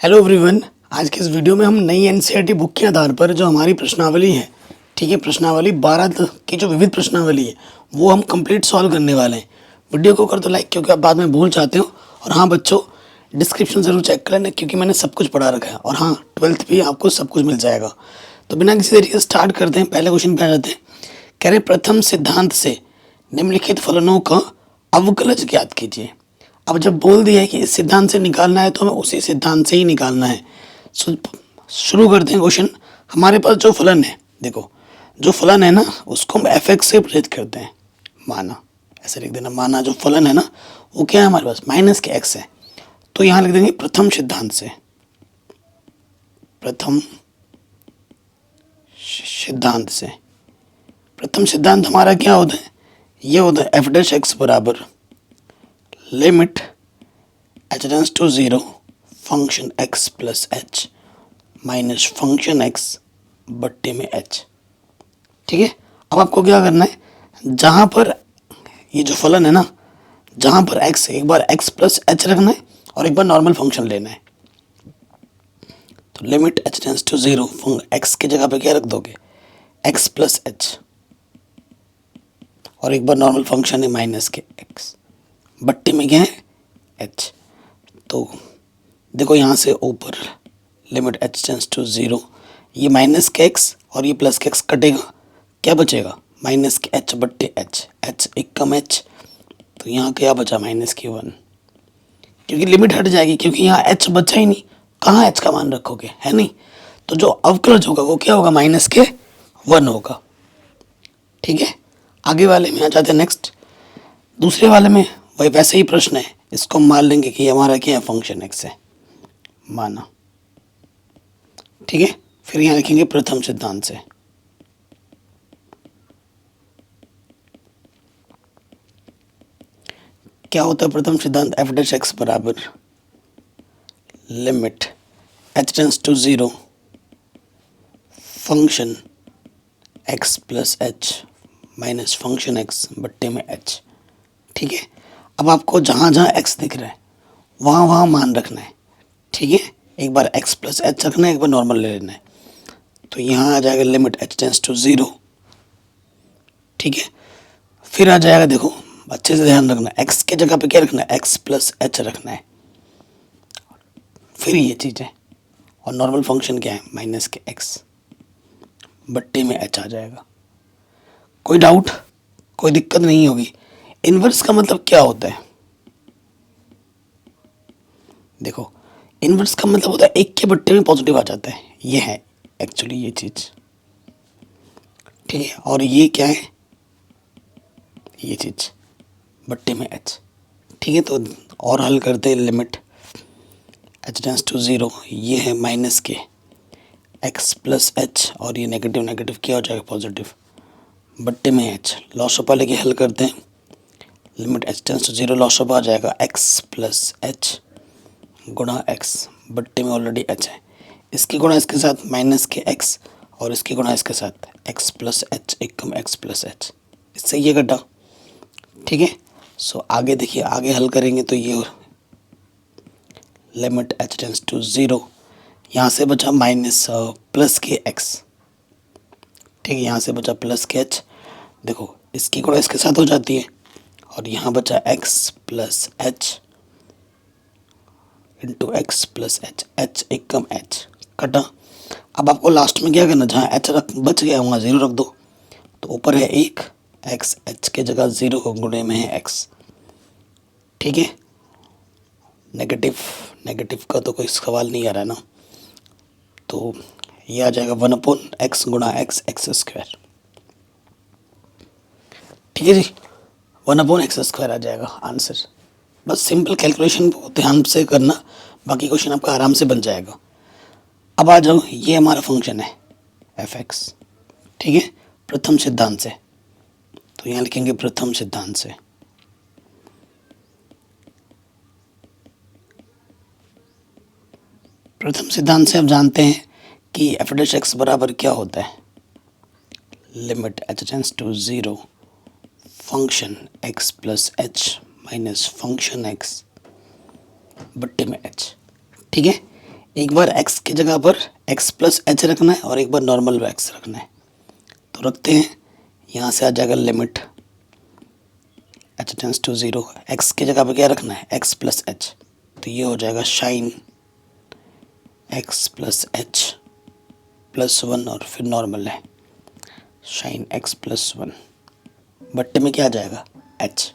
Hello everyone. आज के इस वीडियो में हम नई एनसीईआरटी बुक के आधार पर जो हमारी प्रश्नावली है, ठीक है, प्रश्नावली 12 की जो विविध प्रश्नावली है वो हम कंप्लीट सॉल्व करने वाले हैं। वीडियो को कर दो लाइक, क्योंकि आप बाद में भूल जाते हो। और हाँ बच्चों, डिस्क्रिप्शन ज़रूर चेक कर लेना, क्योंकि मैंने सब कुछ पढ़ा रखा है। और हाँ, 12th भी आपको सब कुछ मिल जाएगा। तो बिना किसी तरीके से स्टार्ट करते हैं, पहले क्वेश्चन पे आ जाते हैं। कह रहे प्रथम सिद्धांत से निम्नलिखित फलनों का अवकलज ज्ञात कीजिए। अब जब बोल दिया है कि इस सिद्धांत से निकालना है तो हमें उसी सिद्धांत से ही निकालना है। शुरू करते हैं क्वेश्चन। हमारे पास जो फलन है, देखो जो फलन है ना उसको हम एफ एक्स से प्रेरित करते हैं। माना, ऐसे लिख देना, माना जो फलन है ना वो क्या है हमारे पास, माइनस के एक्स है। तो यहाँ लिख देंगे प्रथम सिद्धांत से। प्रथम सिद्धांत से, प्रथम सिद्धांत हमारा क्या होता है, ये होता है एफ डैश एक्स बराबर limit h tends to zero function x plus h minus function x बट्टे में एच। ठीक है, अब आपको क्या करना है, जहाँ पर ये जो फलन है ना, जहाँ पर एक्स है एक बार एक्स प्लस एच रखना है और एक बार नॉर्मल फंक्शन लेना है। तो limit h tends to zero, x की जगह पे क्या रख दोगे, एक्स प्लस एच, और एक बार नॉर्मल फंक्शन है माइनस के एक्स, बट्टे में क्या है एच। तो देखो यहाँ से ऊपर limit h tends to zero, ये माइनस के एक्स और ये प्लस के एक्स कटेगा, क्या बचेगा, माइनस के एच बट्टे एच, एच एक कम एच। तो यहाँ क्या बचा, माइनस के वन, क्योंकि लिमिट हट जाएगी, क्योंकि यहाँ एच बचा ही नहीं, कहाँ एच का मान रखोगे, है नहीं। तो जो अवकलज होगा वो क्या होगा, माइनस के वन होगा। ठीक है, आगे वाले में आ जाते हैं नेक्स्ट। दूसरे वाले में वही वैसे ही प्रश्न है, इसको हम मान लेंगे कि हमारा क्या है, फंक्शन एक्स है, माना। ठीक है, फिर यहाँ लिखेंगे प्रथम सिद्धांत से। क्या होता है प्रथम सिद्धांत, एफ डैश एक्स बराबर limit h tends to zero function x plus h minus function x बट्टे में एच। ठीक है, अब आपको जहाँ जहाँ एक्स दिख रहा है वहाँ वहाँ मान रखना है। ठीक है, एक बार एक्स प्लस एच रखना है, एक बार नॉर्मल ले लेना है। तो यहाँ आ जाएगा limit h tends to zero. ठीक है, फिर आ जाएगा, देखो अच्छे से ध्यान रखना, एक्स के जगह पे क्या रखना है, एक्स प्लस एच रखना है, फिर ये चीज़ है, और नॉर्मल फंक्शन क्या है, माइनस के एक्स बट्टे में एच आ जाएगा। कोई डाउट, कोई दिक्कत नहीं होगी। इन्वर्स का मतलब क्या होता है, देखो इन्वर्स का मतलब होता है एक के बट्टे में पॉजिटिव आ जाता है, ये है एक्चुअली ये चीज़। ठीक है, और ये क्या है, ये चीज़ बट्टे में एच। ठीक है, तो और हल करते हैं, limit h tends to zero, ये है माइनस के एक्स प्लस एच, और ये नेगेटिव नेगेटिव क्या हो जाएगा, पॉजिटिव बट्टे में एच। लॉस ऑफ लेके हल करते हैं, limit h tends to zero, loss of आ जाएगा एक्स प्लस एच गुणा एक्स बट्टे में ऑलरेडी एच है, इसकी गुणा इसके साथ माइनस के एक्स, और इसकी गुणा इसके साथ एक्स प्लस एच एक कम एक्स प्लस एच, इससे ये घटा। ठीक है, सो आगे देखिए, आगे हल करेंगे तो ये limit h tends to zero, यहाँ से बचा माइनस प्लस के एक्स। ठीक है, यहाँ से बचा प्लस के एच, देखो इसकी गुणा इसके साथ हो जाती है, और यहाँ बचा x plus H into x plus H, H एक कम एच कटा। अब आपको लास्ट में क्या करना, जहाँ एच रख बच गया वहाँ ज़ीरो रख दो। तो ऊपर है एक एक्स, एच के जगह ज़ीरो गुणे में है एक्स। ठीक है, नेगेटिव नेगेटिव का तो कोई सवाल नहीं आ रहा ना, तो ये आ जाएगा 1/x गुणा एक्स एक्स स्क्वायर। ठीक है जी, 1/x स्क्वायर आ जाएगा आंसर। बस सिंपल कैलकुलेशन ध्यान से करना, बाकी क्वेश्चन आपका आराम से बन जाएगा। अब आ जाओ, ये हमारा फंक्शन है एफ एक्स। ठीक है, प्रथम सिद्धांत से, तो यहाँ लिखेंगे प्रथम सिद्धांत से। प्रथम सिद्धांत से आप जानते हैं कि एफ डैश एक्स बराबर क्या होता है, limit h tends to zero function x plus h minus function x बट्टे में एच। ठीक है, एक बार x की जगह पर x प्लस एच रखना है और एक बार नॉर्मल x रखना है। तो रखते हैं, यहाँ से आ जाएगा limit h tends to 0, x की जगह पर क्या रखना है x प्लस एच, तो ये हो जाएगा shine x plus H plus 1 और फिर नॉर्मल है शाइन x प्लस 1, बट्टे में क्या आ जाएगा h।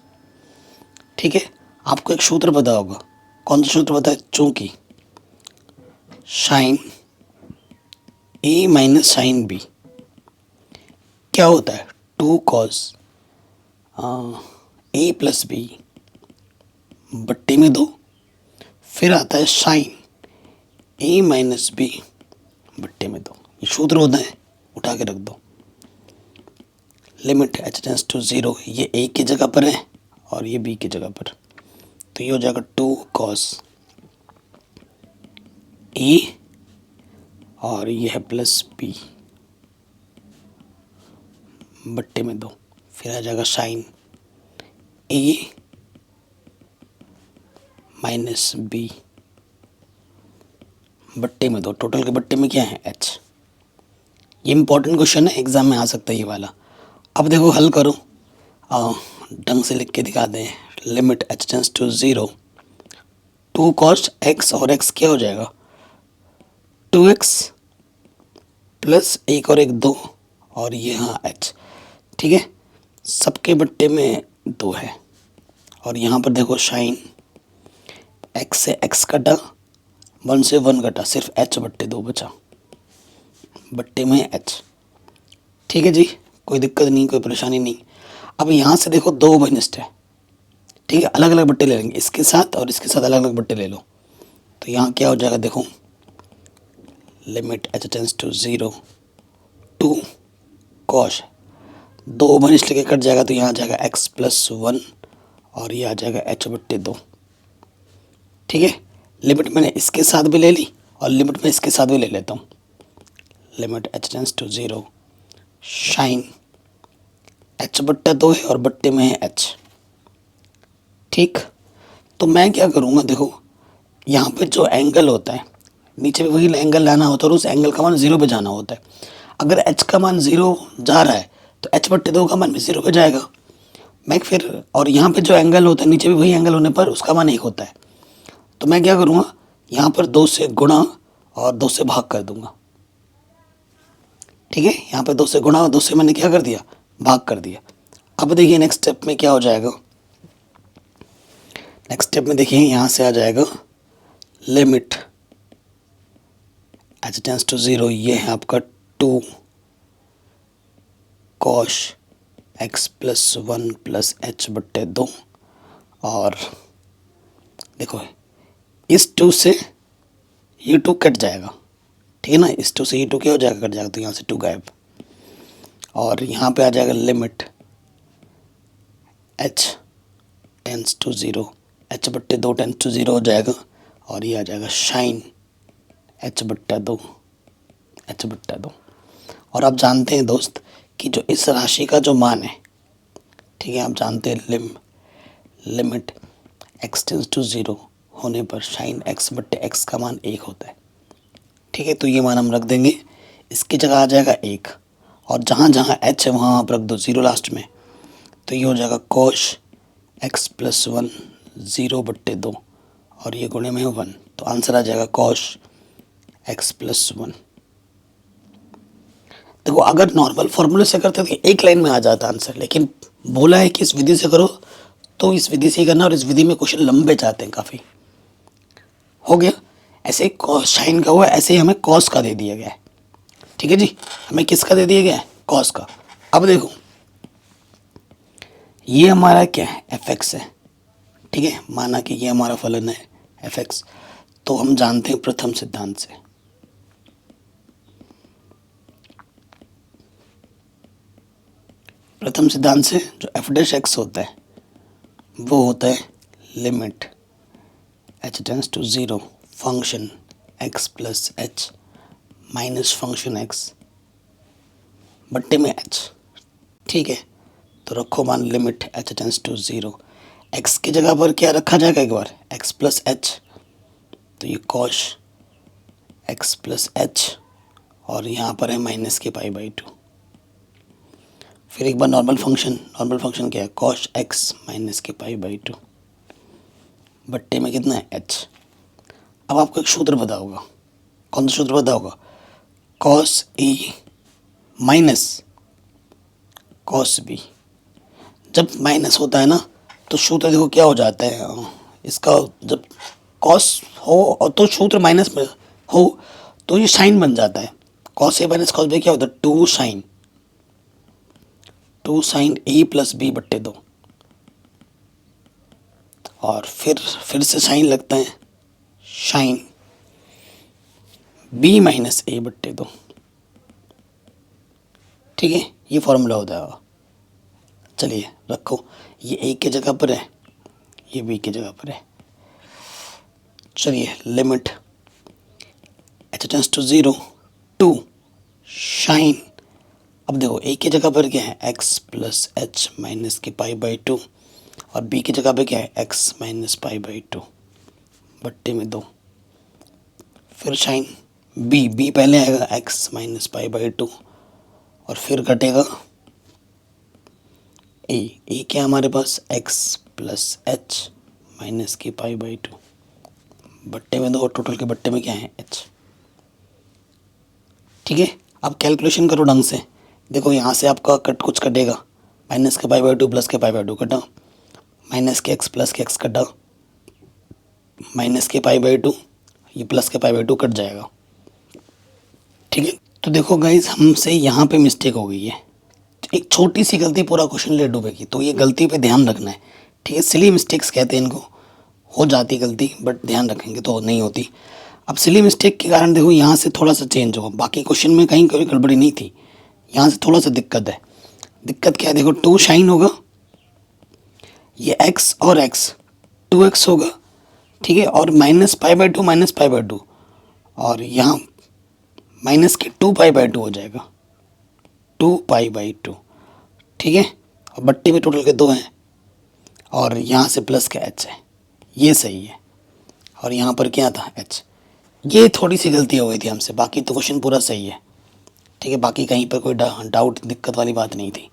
ठीक है, आपको एक सूत्र पता होगा, कौन सा सूत्र पता है, चूंकि sine a minus sine b क्या होता है 2 cos a प्लस बी बट्टे में 2, फिर आता है साइन a माइनस बी बट्टे में 2। ये सूत्र होता है, उठा के रख दो। लिमिट h टेंस टू 0, ये a की जगह पर है और ये b की जगह पर, तो ये हो जाएगा 2 cos a और ये है प्लस b बट्टे में 2, फिर आ जाएगा साइन a माइनस b बट्टे में 2, टोटल के बट्टे में क्या है h। ये इंपॉर्टेंट क्वेश्चन है, एग्जाम में आ सकता है ये वाला। अब देखो हल करो, ढंग से लिख के दिखा दें। Limit h tends to 0, 2 cos x और x क्या हो जाएगा 2x प्लस 1 और 1 2 और ये हाँ h। ठीक है, सबके बट्टे में 2 है और यहाँ पर देखो साइन x से x कटा, 1 से 1 कटा, सिर्फ h बट्टे 2 बचा, बट्टे में h। ठीक है जी, कोई दिक्कत नहीं, कोई परेशानी नहीं। अब यहाँ से देखो 2 घनिष्ठ है, ठीक है, अलग अलग बट्टे ले लेंगे, इसके साथ और इसके साथ अलग अलग बट्टे ले लो। तो यहाँ क्या हो जाएगा देखो, limit h tends to 0, 2 cos, 2 घनिष्ठ लेके कट जाएगा तो यहाँ आ जाएगा x प्लस 1 और ये आ जाएगा h बट्टे 2। ठीक है, लिमिट मैंने इसके साथ भी ले ली और लिमिट में इसके साथ भी ले लेता हूँ। Limit h tends to 0, sine h बट्टा 2 है और बट्टे में है h। ठीक, तो मैं क्या करूँगा, देखो यहाँ पे जो एंगल होता है नीचे भी वही एंगल लाना होता है और उस एंगल का मान 0 पे जाना होता है। अगर h का मान 0 जा रहा है तो h बट्टे 2 का मान भी 0 पे जाएगा। मैं फिर, और यहाँ पे जो एंगल होता है नीचे भी वही एंगल होने पर उसका मान 1 होता है। तो मैं क्या करूँगा, यहाँ पर 2 से गुणा और 2 से भाग कर दूंगा। ठीक है, यहाँ पे 2 से गुणा और 2 से मैंने क्या कर दिया, भाग कर दिया। अब देखिए नेक्स्ट स्टेप में क्या हो जाएगा, नेक्स्ट स्टेप में देखिए यहाँ से आ जाएगा लिमिट h टेंस टू 0, ये है आपका 2 cos x plus 1 plus h बट्टे 2 और देखो इस 2 से ये 2 कट जाएगा। ठीक है ना, इस 2 से ये 2 क्या हो जाएगा, कट जाएगा, तो यहाँ से 2 गायब और यहाँ पे आ जाएगा limit h tends to 0, h बट्टे 2 टेंस टू 0 हो जाएगा और ये आ जाएगा साइन h बट्टा 2, h बट्टा 2। और आप जानते हैं दोस्त कि जो इस राशि का जो मान है, ठीक है, आप जानते हैं लिमिट x टेंस टू 0 होने पर साइन x बट्टे x का मान 1 होता है। ठीक है, तो ये मान हम रख देंगे, इसकी जगह आ जाएगा 1 और जहाँ जहाँ h है वहाँ आप रख दो 0 लास्ट में, तो ये हो जाएगा cos x प्लस 1 0 बट्टे 2 और ये गुणे में है 1, तो आंसर आ जाएगा cos x प्लस 1। देखो अगर नॉर्मल फॉर्मूले से करते तो एक लाइन में आ जाता आंसर, लेकिन बोला है कि इस विधि से करो तो इस विधि से ही करना, और इस विधि में क्वेश्चन लंबे जाते हैं काफ़ी। हो गया, ऐसे ही कॉस साइन का हुआ, ऐसे ही हमें कॉस का दे दिया गया है। ठीक है जी, हमें किसका दे दिया गया है, कॉस का। अब देखो ये हमारा क्या है, एफ एक्स है। ठीक है, माना कि ये हमारा फलन है एफ एक्स, तो हम जानते हैं प्रथम सिद्धांत से, प्रथम सिद्धांत से जो एफ डैश एक्स होता है वो होता है limit h tends to 0 function x plus h minus function x बट्टे में h। ठीक है, तो रखो मान limit h tends to 0, x की जगह पर क्या रखा जाएगा एक बार, x प्लस एच, तो ये कॉस एक्स प्लस एच और यहाँ पर है माइनस के पाई बाई 2। फिर एक बार नॉर्मल फंक्शन क्या है, कॉस एक्स माइनस के पाई बाई 2 बट्टे में कितना है एच। अब आपको एक सूत्र पता होगा, कौन सा सूत्र पता होगा, cos a minus cos B. जब माइनस होता है ना तो सूत्र देखो क्या हो जाता है इसका, जब कॉस हो और तो सूत्र माइनस में हो तो ये साइन बन जाता है। Cos a minus cos b क्या होता है, two sine a plus b बट्टे 2 और फिर से साइन लगता है साइन बी माइनस ए बट्टे 2। ठीक है, ये फॉर्मूला होता है। चलिए रखो, ये ए की जगह पर है, ये बी की जगह पर है। चलिए limit h tends to 0 two sine, अब देखो ए की जगह पर क्या है एक्स प्लस एच माइनस के पाई बाई 2 और बी की जगह पे क्या है एक्स माइनस पाई बाई 2 बट्टे में 2। फिर साइन बी पहले आएगा एक्स माइनस पाई बाई 2 और फिर कटेगा ए क्या हमारे पास एक्स प्लस एच माइनस की पाई बाई 2 बट्टे में 2 और टोटल के बट्टे में क्या है एच। ठीक है, अब कैलकुलेशन करो ढंग से। देखो यहाँ से आपका कुछ कटेगा, माइनस के पाई बाई 2 प्लस के पाई बाई 2 कटा, माइनस के एक्स प्लस के एक्स कटा, माइनस के पाई बाई 2, ये प्लस के पाई बाई 2 कट जाएगा। ठीक है, तो देखो गाइज हमसे यहाँ पे मिस्टेक हो गई है, एक छोटी सी गलती पूरा क्वेश्चन ले डूबेगी, तो ये गलती पे ध्यान रखना है। ठीक है, सिली मिस्टेक्स कहते हैं इनको, हो जाती गलती बट ध्यान रखेंगे तो नहीं होती। अब सिली मिस्टेक के कारण देखो यहाँ से थोड़ा सा चेंज होगा, बाकी क्वेश्चन में कहीं कोई गड़बड़ी नहीं थी, यहाँ से थोड़ा सा दिक्कत है। दिक्कत क्या है, देखो 2 साइन होगा, ये x और x 2x होगा। ठीक है, और माइनस पाई बाई 2 और यहाँ माइनस के 2 पाई बाई 2 हो जाएगा, 2 पाई बाई 2। ठीक है, और बट्टे में टोटल के 2 हैं और यहाँ से प्लस का h है, ये सही है। और यहाँ पर क्या था h, ये थोड़ी सी गलती हो गई थी हमसे, बाकी तो क्वेश्चन पूरा सही है। ठीक है, बाकी कहीं पर कोई डाउट दिक्कत वाली बात नहीं थी।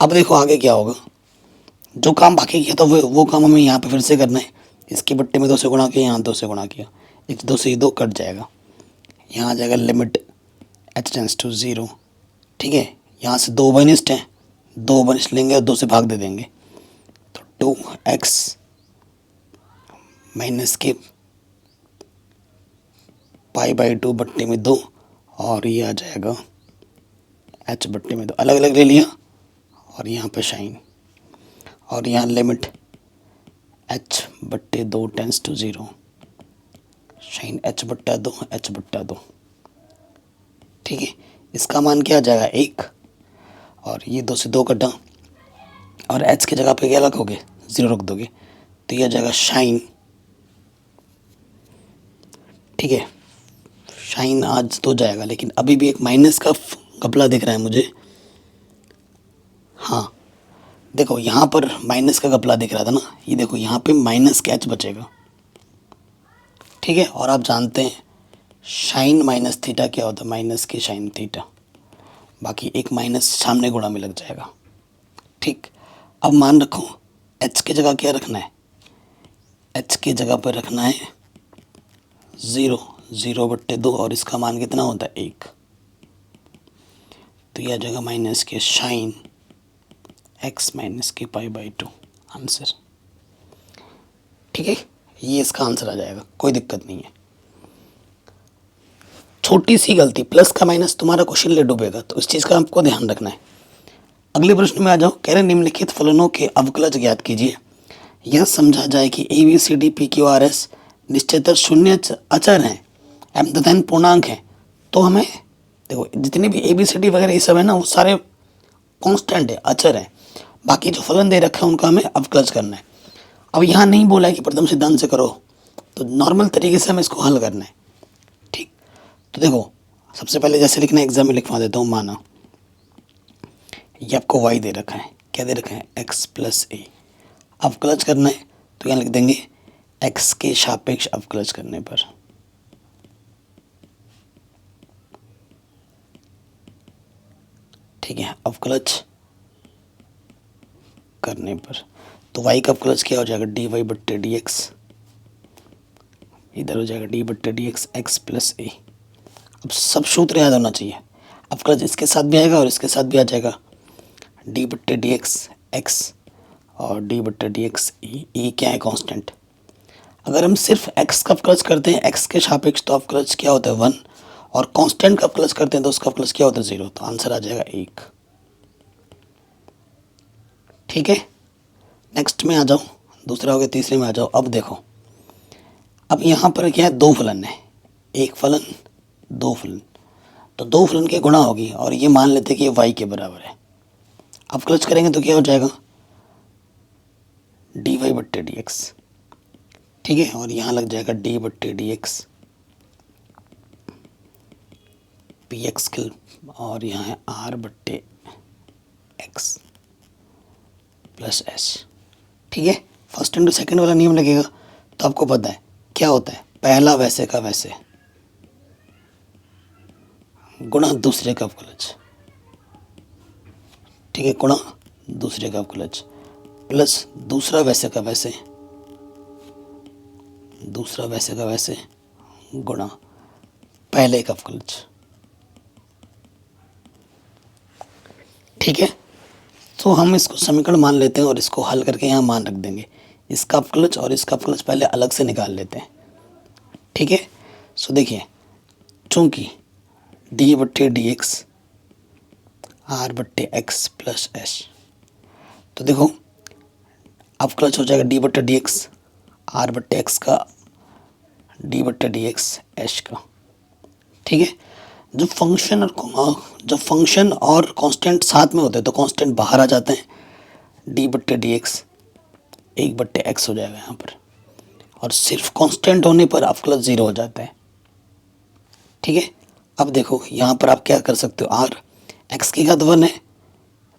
अब देखो आगे क्या होगा, जो काम बाकी किया था वो काम हमें यहाँ पे फिर से करना है। इसके बट्टे में 2 से गुणा किया, यहाँ 2 से गुणा किया, 2 से 2 कट जाएगा, यहाँ आ जाएगा लिमिट एच टेंड्स टू 0। ठीक है, यहाँ से 2 बनिस्ट हैं, 2 बनिस्ट लेंगे और 2 से भाग दे देंगे, तो 2x माइनस के पाई बाई 2 बट्टे में 2 और ये आ जाएगा h बट्टे में 2, अलग अलग ले लिया और यहाँ पे साइन, और यहाँ लिमिट h बट्टे 2 टेंड्स टू 0 साइन h बट्टा 2। ठीक है, इसका मान क्या आ जाएगा 1 और ये 2 से 2 कटा और h की जगह पे क्या रखोगे 0 रख दोगे, तो ये आ जाएगा साइन। ठीक है, साइन आज तो जाएगा, लेकिन अभी भी एक माइनस का घपला दिख रहा है मुझे। हाँ देखो यहाँ पर माइनस का घपला दिख रहा था ना, ये देखो यहाँ पे माइनस का h बचेगा। ठीक है, और आप जानते हैं साइन माइनस थीटा क्या होता है, माइनस के साइन थीटा, बाकी एक माइनस सामने गुणा में लग जाएगा। ठीक, अब मान रखो h की जगह क्या रखना है, h की जगह पर रखना है 0 बट्टे 2 और इसका मान कितना होता है 1, तो यह जगह माइनस के साइन x माइनस के पाई बाई 2 आंसर। ठीक है, ये इसका आंसर आ जाएगा, कोई दिक्कत नहीं है। छोटी सी गलती, प्लस का माइनस तुम्हारा क्वेश्चन ले डूबेगा, तो इस चीज़ का आपको ध्यान रखना है। अगले प्रश्न में आ जाओ, कह रहे निम्नलिखित फलनों के अवकलज ज्ञात कीजिए। यह समझा जाए कि ABCD PQRS निश्चयतर शून्य अचर हैं एम तथा n पूर्णांक हैं, तो हमें देखो जितने भी ABCD वगैरह ये सब है ना, वो सारे कांस्टेंट है, अचर है। बाकी जो फलन दे रखा है उनका हमें अवकलज करना है। अब यहाँ नहीं बोला है कि प्रथम सिद्धांत से करो, तो नॉर्मल तरीके से हमें इसको हल करना है। ठीक, तो देखो सबसे पहले जैसे लिखना है एग्जाम में लिखवा देता हूँ। माना ये आपको y दे रखा है, क्या दे रखा है x प्लस ए, अवकलज करना है तो यहाँ लिख देंगे x के सापेक्ष अवकलज करने पर ठीक है, अवकलज करने पर तो y का अवकलज क्या हो जाएगा, dy बट्टे डी एक्स, इधर हो जाएगा डी बट्टे डी एक्स एक्स प्लस ए। अब सब सूत्र याद होना चाहिए, अवकलज इसके साथ भी आएगा और इसके साथ भी आ जाएगा, डी बट्टे डी एक्स एक्स और डी बट्टे डी एक्स ई क्या है, कांस्टेंट। अगर हम सिर्फ x का अवकलज करते हैं x के सापेक्ष तो अवकलज क्या होता है 1, और कांस्टेंट का अवकलज करते हैं तो उसका अवकलज क्या होता है 0, तो आंसर आ जाएगा 1। ठीक है, नेक्स्ट में आ जाओ, दूसरा हो गया, तीसरे में आ जाओ। अब देखो, अब यहाँ पर क्या है, दो फलन है, एक फलन दो फलन, तो दो फलन के गुणा होगी और ये मान लेते हैं कि ये y के बराबर है। अवकलज करेंगे तो क्या हो जाएगा, डी वाई बट्टे डी एक्स। ठीक है, और यहाँ लग जाएगा डी बट्टे डी एक्स पी एक्स किल, और यहाँ है आर बट्टे एक्स प्लस एस। ठीक है, फर्स्ट इंटू सेकेंड वाला नियम लगेगा, तो आपको पता है क्या होता है, पहला वैसे का वैसे गुणा दूसरे का अवकलज। ठीक है, गुणा दूसरे का अवकलज प्लस दूसरा वैसे का वैसे, दूसरा वैसे का वैसे गुणा पहले का अवकलज। ठीक है, तो हम इसको समीकरण मान लेते हैं और इसको हल करके यहाँ मान रख देंगे, इसका अवकलज और इसका अवकलज पहले अलग से निकाल लेते हैं। ठीक है, सो देखिए, चूंकि डी बट्टे डी एक्स आर बट्टे एक्स प्लस एस, तो देखो अवकलज हो जाएगा डी बट्टे डी एक्स आर बट्टे एक्स का डी बट्टे डी एक्स एच का। ठीक है, जब फंक्शन और कांस्टेंट साथ में होते हैं तो कांस्टेंट बाहर आ जाते हैं, डी बट्टे डी एक्स एक बट्टे एक्स हो जाएगा यहाँ पर, और सिर्फ कांस्टेंट होने पर अवकलज 0 हो जाता है। ठीक है, अब देखो यहाँ पर आप क्या कर सकते हो, आर एक्स की घात 1 है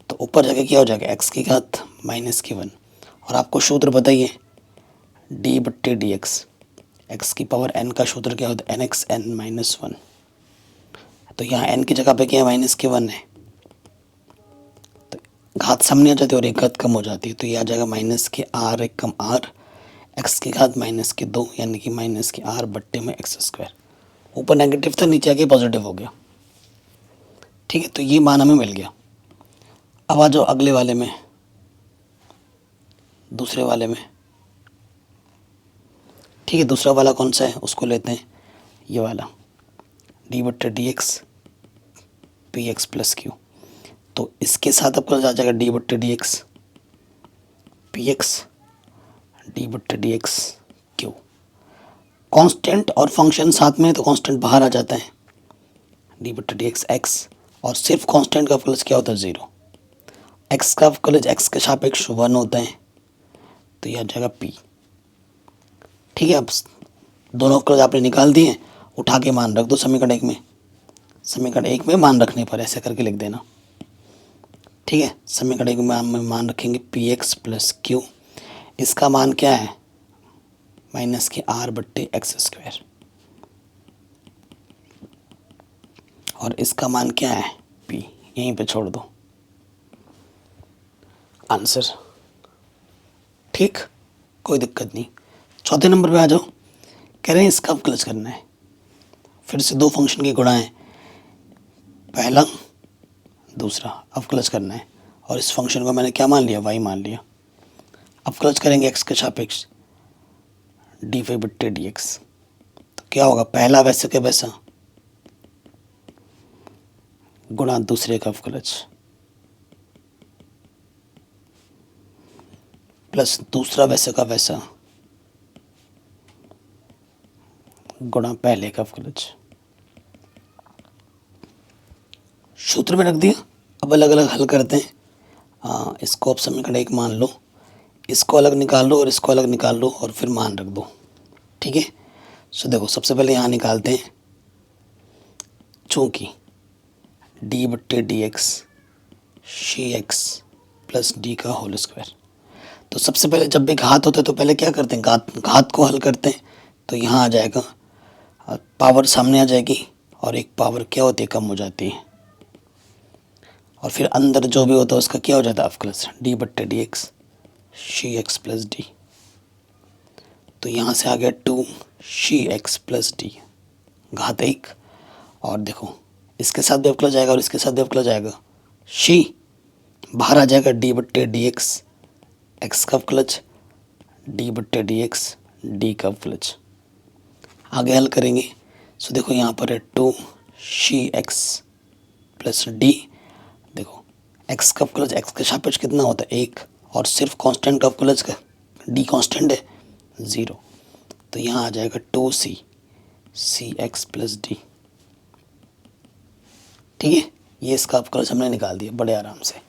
तो ऊपर जाके क्या हो जाएगा, एक्स की घात माइनस की 1, और आपको सूत्र बताइए डी बट्टे डी एक्स एक्स की पावर एन का सूत्र क्या होता है, एन एक्स एन माइनस 1, तो यहाँ एन की जगह पे क्या है, माइनस के 1 है, तो घात सामने आ जाती है और एक घात कम हो जाती है, तो ये आ जाएगा माइनस के आर एक कम आर एक्स की घात माइनस के 2 यानी कि माइनस के आर बट्टे में एक्स स्क्वायर। ऊपर नेगेटिव था, नीचे आके पॉजिटिव हो गया। ठीक है, तो ये मान हमें मिल गया। अब आ जाओ अगले वाले में, दूसरे वाले में। ठीक है, दूसरा वाला कौन सा है, उसको लेते हैं, ये वाला डी बट्टे d x P x plus Q, तो इसके साथ आपको आ जाएगा डी बट्टे d x P x D बट्टे डी एक्स क्यू। कॉन्स्टेंट और फंक्शन साथ में है तो कॉन्स्टेंट बाहर आ जाता है, डी बट्टे डी एक्स एक्स, और सिर्फ कॉन्स्टेंट का अवकलज क्या होता है 0, एक्स का अवकलज एक्स के सापेक्ष 1 होता है, तो यह आ जाएगा पी। ठीक है, अब दोनों अवकलज आपने निकाल दिए, उठा के मान रख दो समीकरण 1 में, समीकरण 1 में मान रखने पर ऐसे करके लिख देना। ठीक है, समीकरण 1 में मान रखेंगे पी एक्स प्लस क्यू, इसका मान क्या है, माइनस के आर बट्टे एक्स स्क्वायर, और इसका मान क्या है पी, यहीं पे छोड़ दो आंसर। ठीक, कोई दिक्कत नहीं। चौथे नंबर पे आ जाओ, कह रहे हैं इसका अवकलज करना है, फिर से दो फंक्शन के गुणा है, पहला दूसरा अवकलज करना है, और इस फंक्शन को मैंने क्या मान लिया, y मान लिया। अवकलज करेंगे x के सापेक्ष डी वाई बट्टे डी एक्स, तो क्या होगा, पहला वैसे के वैसा गुणा दूसरे का अवकलज प्लस दूसरा वैसे का वैसा गुणा पहले का अवकलज। सूत्र में रख दिया, अब अलग अलग हल करते हैं। इसको आप समीकरण 1 मान लो, इसको अलग निकाल लो और इसको अलग निकाल लो और फिर मान रख दो। ठीक है, सो देखो सबसे पहले यहाँ निकालते हैं, चूँकि डी बट्टे डी एक्स सी एक्स प्लस डी का होल स्क्वायर, तो सबसे पहले जब भी घात होता है तो पहले क्या करते हैं, घात को हल करते हैं, तो यहाँ आ जाएगा पावर सामने आ जाएगी और एक पावर क्या होती है, कम हो जाती है, और फिर अंदर जो भी होता है उसका क्या हो जाता है अवकलज, डी बट्टे d x c x plus d. तो यहाँ से आ गया 2 शी एक्स प्लस डी घात 1। और देखो इसके साथ भी अवकलज आएगा और इसके साथ भी अवकलज आएगा, शी बाहर आ जाएगा डी बट्टे डी एक्स एक्स का अवकलज, डी बट्टे डी एक्स डी का अवकलज। आगे हल करेंगे। सो देखो यहाँ पर है 2 शी एक्स प्लस डी। देखो एक्स का अवकलज एक्स के सापेक्ष कितना होता है 1, और सिर्फ कांस्टेंट का अवकलज का डी कांस्टेंट है 0। तो यहाँ आ जाएगा 2 सी एक्स प्लस डी। ठीक है, ये इसका अवकलज हमने निकाल दिया बड़े आराम से।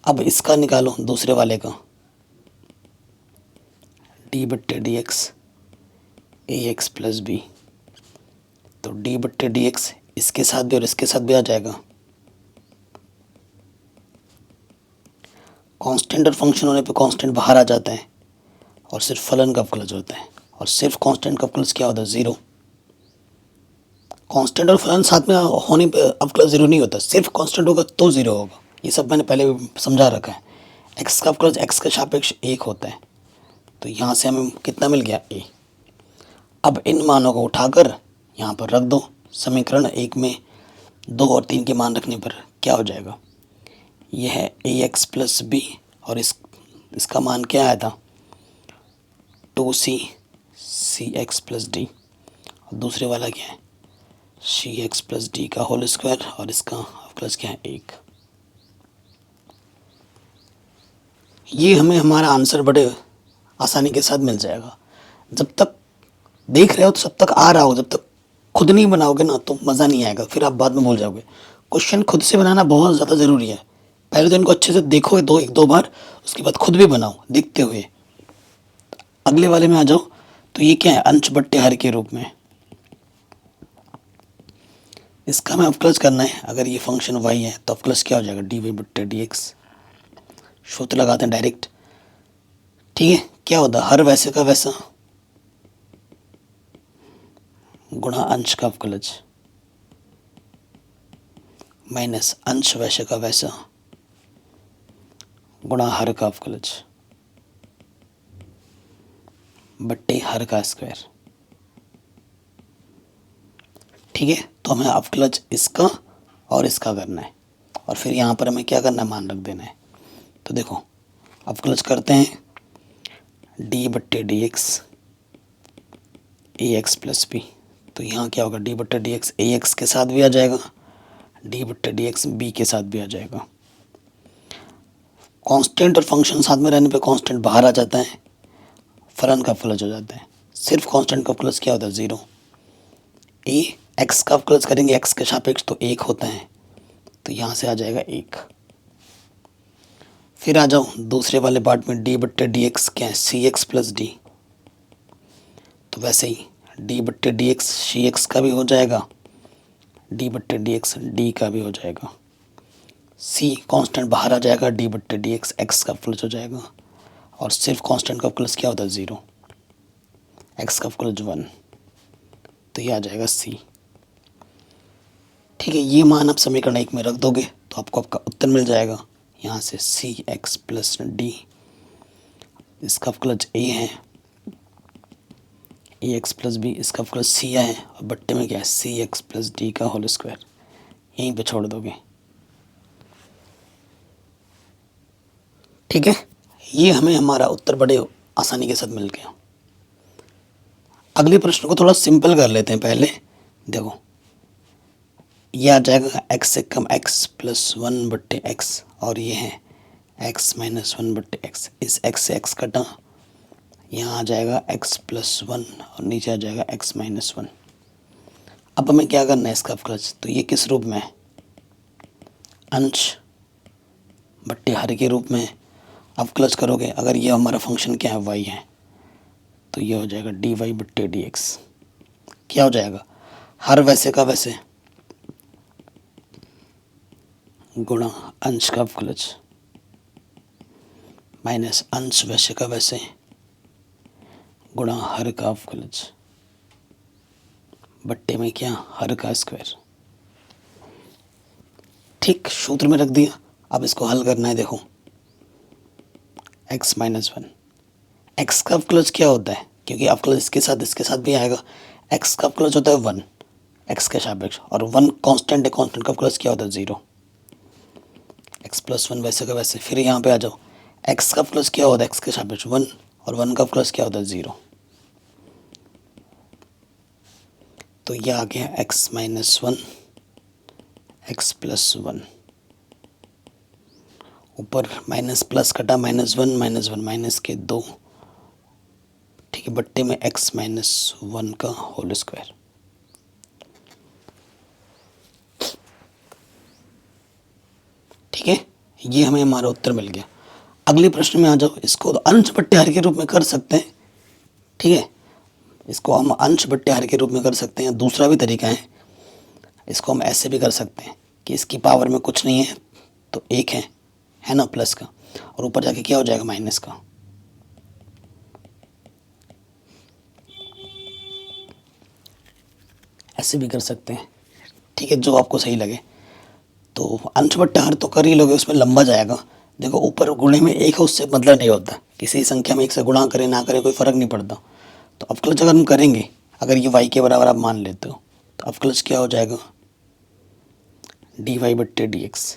अब इसका निकालो दूसरे वाले का, डी बट्टे d x a x plus b. तो डी बट्टे डी एक्स इसके साथ भी और इसके साथ भी आ जाएगा। कांस्टेंट और फंक्शन होने पे कांस्टेंट बाहर आ जाता है और सिर्फ फलन का अवकलज होता है, और सिर्फ कांस्टेंट का अवकलज क्या होता है 0। कांस्टेंट और फलन साथ में होने पे अवकलज 0 नहीं होता, सिर्फ कांस्टेंट होगा तो 0 होगा। ये सब मैंने पहले भी समझा रखा है। एक्स का अवकलज एक्स के सापेक्ष 1 होता है। तो यहाँ से हमें कितना मिल गया a। अब इन मानों को उठाकर यहाँ पर रख दो। समीकरण 1 में 2 और 3 के मान रखने पर क्या हो जाएगा, यह है ए एक्स प्लस बी, और इसका मान क्या आया था 2 सी एक्स प्लस डी, और दूसरे वाला क्या है सी एक्स प्लस डी का होल स्क्वायर, और इसका अवकलज क्या है 1। ये हमें हमारा आंसर बड़े आसानी के साथ मिल जाएगा। जब तक देख रहे हो तो सब तक आ रहा हो, जब तक खुद नहीं बनाओगे ना तो मज़ा नहीं आएगा, फिर आप बाद में भूल जाओगे। क्वेश्चन खुद से बनाना बहुत ज़्यादा ज़रूरी है। पहले तो इनको अच्छे से देखो एक दो बार, उसके बाद खुद भी बनाओ देखते हुए। अगले वाले में आ जाओ। तो ये क्या है अंश बट्टे हर के रूप में, इसका हमें अवकलज करना है। अगर ये फंक्शन y है तो अवकलज क्या हो जाएगा डी वाई बट्टे डी एक्स। सूत्र लगाते हैं डायरेक्ट। ठीक है, क्या होता है हर वैसे का वैसा गुणा अंश का अवकलज माइनस अंश वैसे का वैसा गुणा हर का अवकलज बट्टे हर का स्क्वायर। ठीक है, तो हमें अवकलज इसका और इसका करना है, और फिर यहाँ पर हमें क्या करना है मान रख देना है। तो देखो अवकलज करते हैं डी बट्टे d x a x plus b. तो यहाँ क्या होगा डी बट्टे डी एक्स ए एक्स के साथ भी आ जाएगा, डी बट्टे डी एक्स बी के साथ भी आ जाएगा। कांस्टेंट और फंक्शन साथ में रहने पे कांस्टेंट बाहर आ जाता है, फलन का अवकलज हो जाता है। सिर्फ कांस्टेंट का अवकलज क्या होता है 0। ए एक्स का अवकलज करेंगे एक्स के सापेक्ष तो 1 होता है, तो यहाँ से आ जाएगा 1। फिर आ जाओ दूसरे वाले पार्ट में डी बट्टे डी एक्स क्या है सी एक्स प्लस डी। तो वैसे ही डी बट्टे डी एक्स सी एक्स का भी हो जाएगा, डी बट्टे डी एक्स डी का भी हो जाएगा। सी कांस्टेंट बाहर आ जाएगा, डी बट्टे डी एक्स एक्स का अवकलज हो जाएगा, और सिर्फ कांस्टेंट का अवकलज क्या होता है 0, एक्स का अवकलज 1। तो ये आ जाएगा सी। ठीक है, ये मान आप समीकरण 1 में रख दोगे तो आपको आपका उत्तर मिल जाएगा। यहाँ से सी एक्स प्लस डी, इसका अवकलज ए है, ए एक्स प्लस बी इसका अवकलज सी है, और बट्टे में क्या है सी एक्स प्लस डी का होल स्क्वायर। यहीं पे छोड़ दोगे। ठीक है, ये हमें हमारा उत्तर बड़े आसानी के साथ मिल गया। अगले प्रश्न को थोड़ा सिंपल कर लेते हैं पहले। देखो ये आ जाएगा x से कम x प्लस 1 बट्टे एक्स, और ये है x माइनस 1 बट्टे एक्स। इस x से x कटा, यहाँ आ जाएगा x प्लस 1 और नीचे आ जाएगा x माइनस 1। अब हमें क्या करना है इसका अवकलज। तो ये किस रूप में है अंश बट्टे हर के रूप में अवकलज करोगे। अगर ये हमारा फंक्शन क्या है y है, तो ये हो जाएगा डी वाई बट्टे डी एक्स। क्या हो जाएगा हर वैसे का वैसे गुणा अंश का अवकलज माइनस अंश वैसे का वैसे गुणा हर का अवकलज बट्टे में क्या हर का स्क्वायर। ठीक, सूत्र में रख दिया। अब इसको हल करना है। देखो x माइनस वन, एक्स का अवकलज क्या होता है, क्योंकि अवकलज इसके साथ भी आएगा। एक्स का अवकलज होता है वन, एक्स के सापेक्ष, और वन कांस्टेंट है, कांस्टेंट का अवकलज क्या होता है जीरो। एक्स प्लस वन वैसे का वैसे। फिर यहाँ पे आ जाओ, एक्स का अवकलज क्या होता है एक्स के सापेक्ष वन, और वन का अवकलज क्या होता है जीरो। तो ये आ गया x minus one, x plus one, ऊपर माइनस प्लस कटा, माइनस वन माइनस के दो, ठीक है, बट्टे में एक्स माइनस वन का होल स्क्वायर। ठीक है, ये हमें हमारा उत्तर मिल गया। अगले प्रश्न में आ जाओ। इसको तो अंश बट्टे हर के रूप में कर सकते हैं। ठीक है, इसको हम अंश बट्टे हर के रूप में कर सकते हैं। दूसरा भी तरीका है, इसको हम ऐसे भी कर सकते हैं कि इसकी पावर में कुछ नहीं है तो एक है ना, प्लस का, और ऊपर जाके क्या हो जाएगा माइनस का। ऐसे भी कर सकते हैं। ठीक है, जो आपको सही लगे। तो अंश बट्टा हर तो कर ही लोगे, उसमें लंबा जाएगा। देखो ऊपर गुणे में एक है, उससे मतलब नहीं होता। किसी संख्या में एक से गुणा करें ना करें कोई फ़र्क नहीं पड़ता। तो अवकलज अगर हम करेंगे, अगर ये y के बराबर आप मान लेते हो, तो अवकलज क्या हो जाएगा dy बट्टे dx।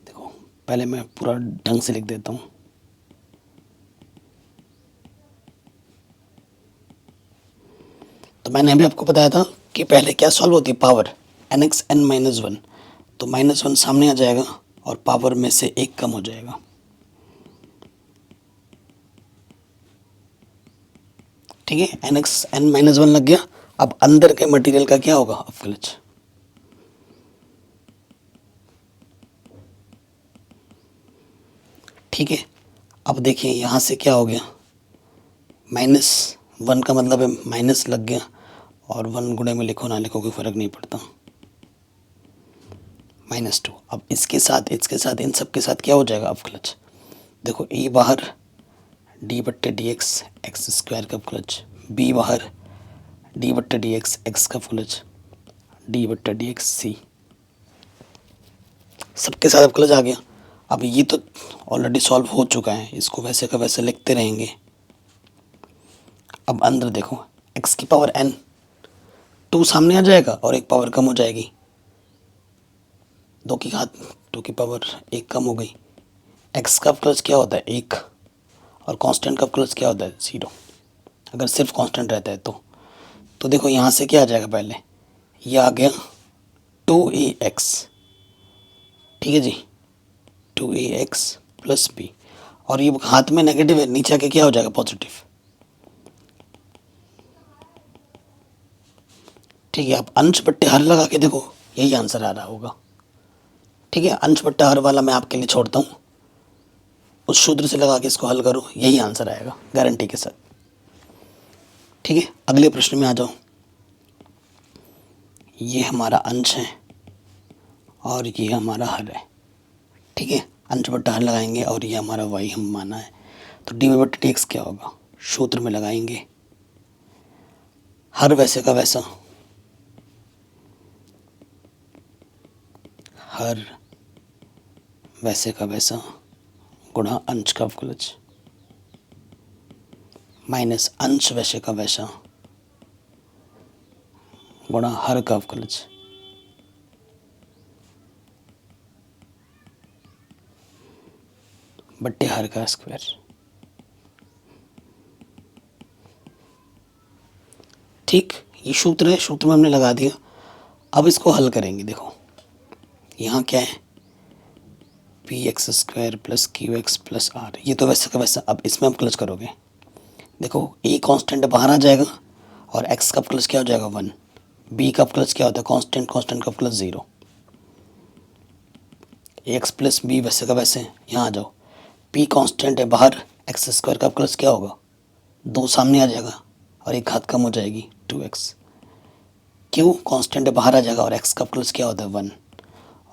देखो पहले मैं पूरा ढंग से लिख देता हूँ। तो मैंने अभी आपको बताया था कि पहले क्या सॉल्व होती है, power nx n minus one. तो माइनस वन सामने आ जाएगा और पावर में से एक कम हो जाएगा। ठीक है, nx n माइनस वन लग गया। अब अंदर के मटेरियल का क्या होगा अवकलज। ठीक है, अब देखिए यहाँ से क्या हो गया, माइनस वन का मतलब है माइनस लग गया, और वन गुणे में लिखो ना लिखो कोई फ़र्क नहीं पड़ता, माइनस टू। अब इसके साथ इन सब के साथ क्या हो जाएगा अवकलज। देखो ए बाहर डी बट्टे डी एक्स एक्स स्क्वायर का अवकलज, बी बाहर डी बट्टे डी एक्स एक्स का अवकलज, डी बट्टे डी एक्स सी, सबके साथ अवकलज आ गया। अब ये तो ऑलरेडी सॉल्व हो चुका है, इसको वैसे का वैसे लिखते रहेंगे। अब अंदर देखो x की पावर n, टू सामने आ जाएगा और एक पावर कम हो जाएगी, दो की घात टू की पावर एक कम हो गई। x का अवकलज क्या होता है एक, और कांस्टेंट का अवकलज क्या होता है ज़ीरो, अगर सिर्फ कांस्टेंट रहता है तो देखो यहाँ से क्या आ जाएगा, पहले ये आ गया 2ax। ठीक है जी, 2ax प्लस बी, और ये हाथ में नेगेटिव है, नीचे आके क्या हो जाएगा पॉजिटिव। ठीक है, आप अंश बट्टे हर लगा के देखो, यही आंसर आ रहा होगा। ठीक है, अंश बट्टा हर वाला मैं आपके लिए छोड़ता हूँ, उस सूत्र से लगा के इसको हल करो, यही आंसर आएगा गारंटी के साथ। ठीक है, अगले प्रश्न में आ जाओ। ये हमारा अंश है और ये हमारा हर है। ठीक है, अंश बट्टा हर लगाएंगे और ये हमारा y हम माना है, तो डी वाई बट्टे डी एक्स क्या होगा, सूत्र में लगाएंगे। हर वैसे का वैसा, हर वैसे का वैसा गुणा अंश का अवकलज, माइनस अंश वैसे का वैसा गुणा हर का अवकलज, बट्टे हर का स्क्वायर। ठीक, ये सूत्र है, सूत्र में हमने लगा दिया। अब इसको हल करेंगे। देखो यहाँ क्या है, p x square plus q x plus r, ये तो वैसे का वैसा। अब इसमें आप क्लच करोगे, देखो ए कांस्टेंट बाहर आ जाएगा और एक्स का प्लस क्या हो जाएगा वन, बी का प्लस क्या होता है कांस्टेंट, कांस्टेंट का plus zero, x plus b वैसे का वैसे। यहाँ आ जाओ, पी कांस्टेंट है बाहर, एक्स स्क्वायर का प्लस क्या होगा दो सामने आ जाएगा और एक घात कम हो जाएगी 2x। क्यू कांस्टेंट है बाहर आ जाएगा और एक्स का प्लस क्या होता है वन,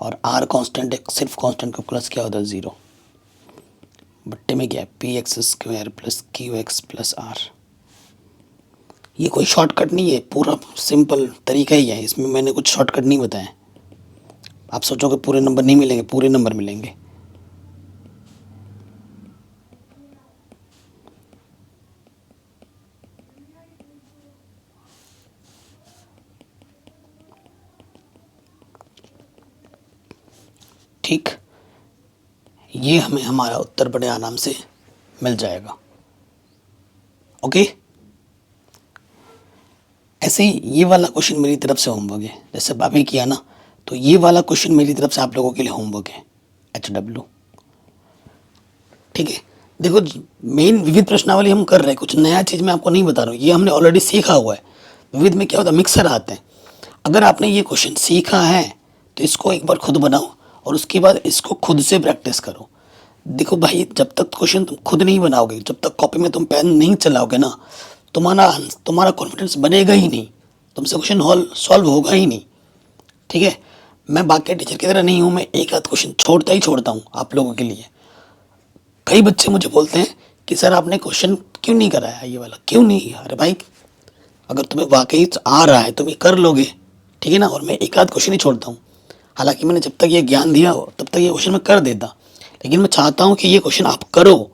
और आर कांस्टेंट है, सिर्फ कांस्टेंट का प्लस क्या होता है ज़ीरो, बट्टे में क्या है p x square plus q x plus r. ये कोई शॉर्टकट नहीं है, पूरा सिंपल तरीका ही है, इसमें मैंने कुछ शॉर्टकट नहीं बताया। आप सोचोगे पूरे नंबर नहीं मिलेंगे, पूरे नंबर मिलेंगे। ठीक, ये हमें हमारा उत्तर बड़े आराम से मिल जाएगा। ओके, ऐसे ही ये वाला क्वेश्चन मेरी तरफ से होमवर्क है, जैसे अभी किया ना, तो ये वाला क्वेश्चन मेरी तरफ से आप लोगों के लिए होमवर्क है, HW। ठीक है, देखो मेन विविध प्रश्नावली हम कर रहे हैं, कुछ नया चीज़ मैं आपको नहीं बता रहा हूँ, ये हमने ऑलरेडी सीखा हुआ है। विविध में क्या होता है, मिक्सर आते हैं। अगर आपने ये क्वेश्चन सीखा है तो इसको एक बार खुद बनाओ और उसके बाद इसको खुद से प्रैक्टिस करो। देखो भाई, जब तक क्वेश्चन तुम खुद नहीं बनाओगे, जब तक कॉपी में तुम पेन नहीं चलाओगे ना, तुम्हारा कॉन्फिडेंस बनेगा ही नहीं, तुमसे क्वेश्चन हॉल सॉल्व होगा ही नहीं। ठीक है, मैं बाकी टीचर की तरह नहीं हूँ, मैं एक आध क्वेश्चन छोड़ता हूँ आप लोगों के लिए। कई बच्चे मुझे बोलते हैं कि सर आपने क्वेश्चन क्यों नहीं कराया ये वाला, क्यों नहीं। अरे भाई, अगर तुम्हें वाकई आ रहा है तुम ये कर लोगे, ठीक है ना। और मैं एक आध क्वेश्चन ही छोड़ता हूँ, हालांकि मैंने जब तक ये ज्ञान दिया हो तब तक ये क्वेश्चन मैं कर देता, लेकिन मैं चाहता हूँ कि ये क्वेश्चन आप करो।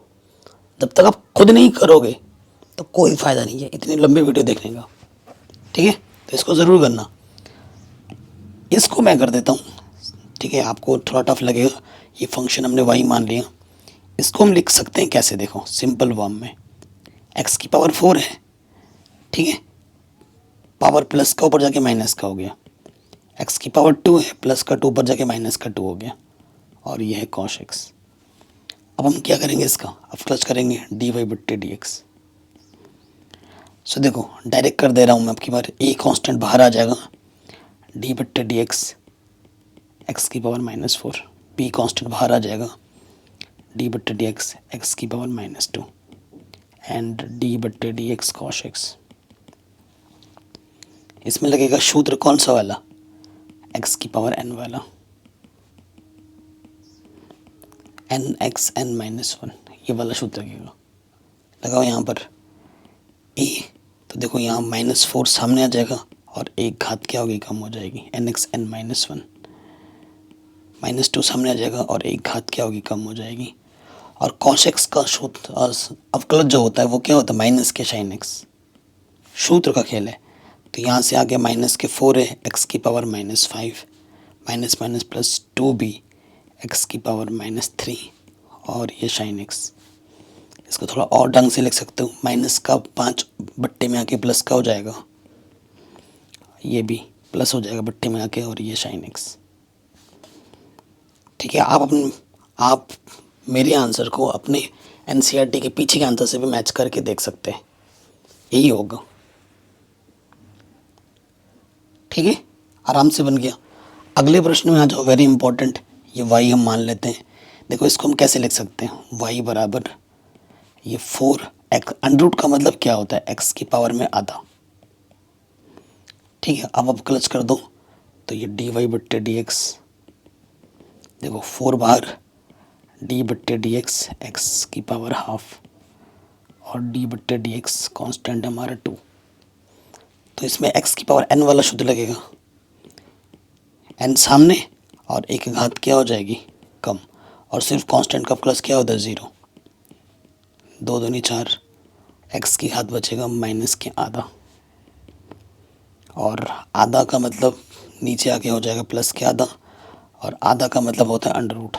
जब तक आप खुद नहीं करोगे तो कोई फ़ायदा नहीं है इतनी लंबी वीडियो देखने का। ठीक है, तो इसको ज़रूर करना। इसको मैं कर देता हूँ, ठीक है, आपको थोड़ा टफ लगेगा। ये फंक्शन हमने y मान लिया, इसको हम लिख सकते हैं कैसे, देखो सिंपल फॉर्म में। x की पावर 4 है, ठीक है, पावर प्लस का ऊपर जाके माइनस का हो गया। x की पावर 2 है, प्लस का 2 ऊपर जाके माइनस का 2 हो गया, और ये है cos x। अब हम क्या करेंगे इसका, अब क्लच करेंगे dy/dx। सो देखो डायरेक्ट कर दे रहा हूँ मैं, आपकी बार a कांस्टेंट बाहर आ जाएगा, d/dx x की पावर -4, b कांस्टेंट बाहर आ जाएगा, d/dx x की power -2 and d/dx cos x। इसमें लगेगा सूत्र कौन सा वाला, x की पावर n वाला, nxn-1, ये वाला सूत्र लगेगा। लगाओ यहाँ पर a, तो देखो यहाँ -4 सामने आ जाएगा और एक घात क्या होगी, कम हो जाएगी, nxn-1। -2 सामने आ जाएगा और एक घात क्या होगी, कम हो जाएगी। और cos x का सूत्र अवकलज जो होता है वो क्या होता है, माइनस के sin x, सूत्र का खेल है। तो यहाँ से आगे -4 है, x की power -5, minus minus plus 2b x की पावर -3, और ये sin x। इसको थोड़ा और ढंग से लिख सकते हो, माइनस का 5 बट्टे में आके प्लस का हो जाएगा, ये भी प्लस हो जाएगा बट्टे में आके, और ये sin x। ठीक है, आप मेरे आंसर को अपने NCERT के पीछे के आंसर से भी मैच करके देख सकते हैं, यही होगा। ठीक है, आराम से बन गया। अगले प्रश्न में आ जाओ, वेरी इंपॉर्टेंट। ये y हम मान लेते हैं, देखो इसको हम कैसे लिख सकते हैं, y बराबर ये 4x, अंडर का मतलब क्या होता है, x की पावर में आधा। ठीक है, अब क्लच कर दो, तो ये dy/dx, देखो 4 बाहर, d/dx x की पावर हाफ, और d/dx कांस्टेंट हमारा 2। तो इसमें x की पावर n वाला शुद्ध लगेगा, n सामने और एक घात क्या हो जाएगी, कम, और सिर्फ कांस्टेंट का प्लस क्या होता है, 0। 2 दूनी 4, x की घात बचेगा माइनस के आधा, और आधा का मतलब नीचे आके हो जाएगा प्लस के आधा, और आधा का मतलब होता है अंडर रूट।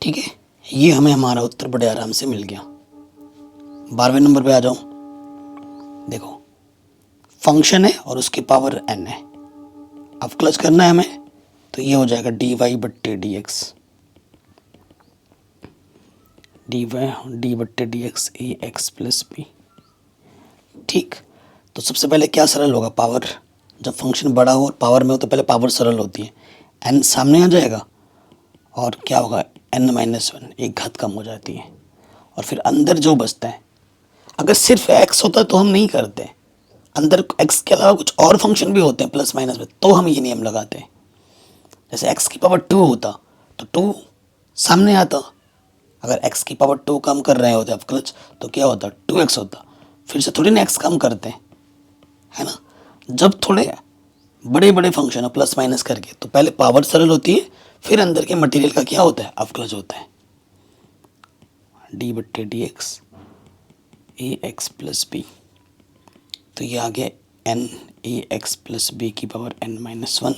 ठीक है, ये हमें हमारा उत्तर बड़े आराम से मिल गया। 12वें नंबर पे आ जाओ, देखो फंक्शन है और उसकी पावर n है, अब क्लच करना है हमें, तो ये हो जाएगा dy/dx, d/dx ax plus b। ठीक, तो सबसे पहले क्या सरल होगा, पावर। जब फंक्शन बड़ा हो और पावर में हो तो पहले पावर सरल होती है, n सामने आ जाएगा और क्या होगा, n-1, एक घात कम हो जाती है, और फिर अंदर जो बचता है, अगर सिर्फ x होता तो हम नहीं करते, अंदर x के अलावा कुछ और फंक्शन भी होते हैं प्लस माइनस में, तो हम ये नियम लगाते हैं। जैसे x की पावर 2 होता तो 2 सामने आता, अगर x की पावर 2 कम कर रहे होते अब क्लच, तो क्या होता, 2x होता। फिर से थोड़ी ना x कम करते हैं, है ना। जब थोड़े बड़े बड़े फंक्शन प्लस माइनस करके तो पहले पावर सरल होती है, फिर अंदर के मटेरियल का क्या होता है, अवकलज होता है। डी बट्टे d x a x plus b, तो ये आ गया n a x plus b की पावर एन माइनस वन,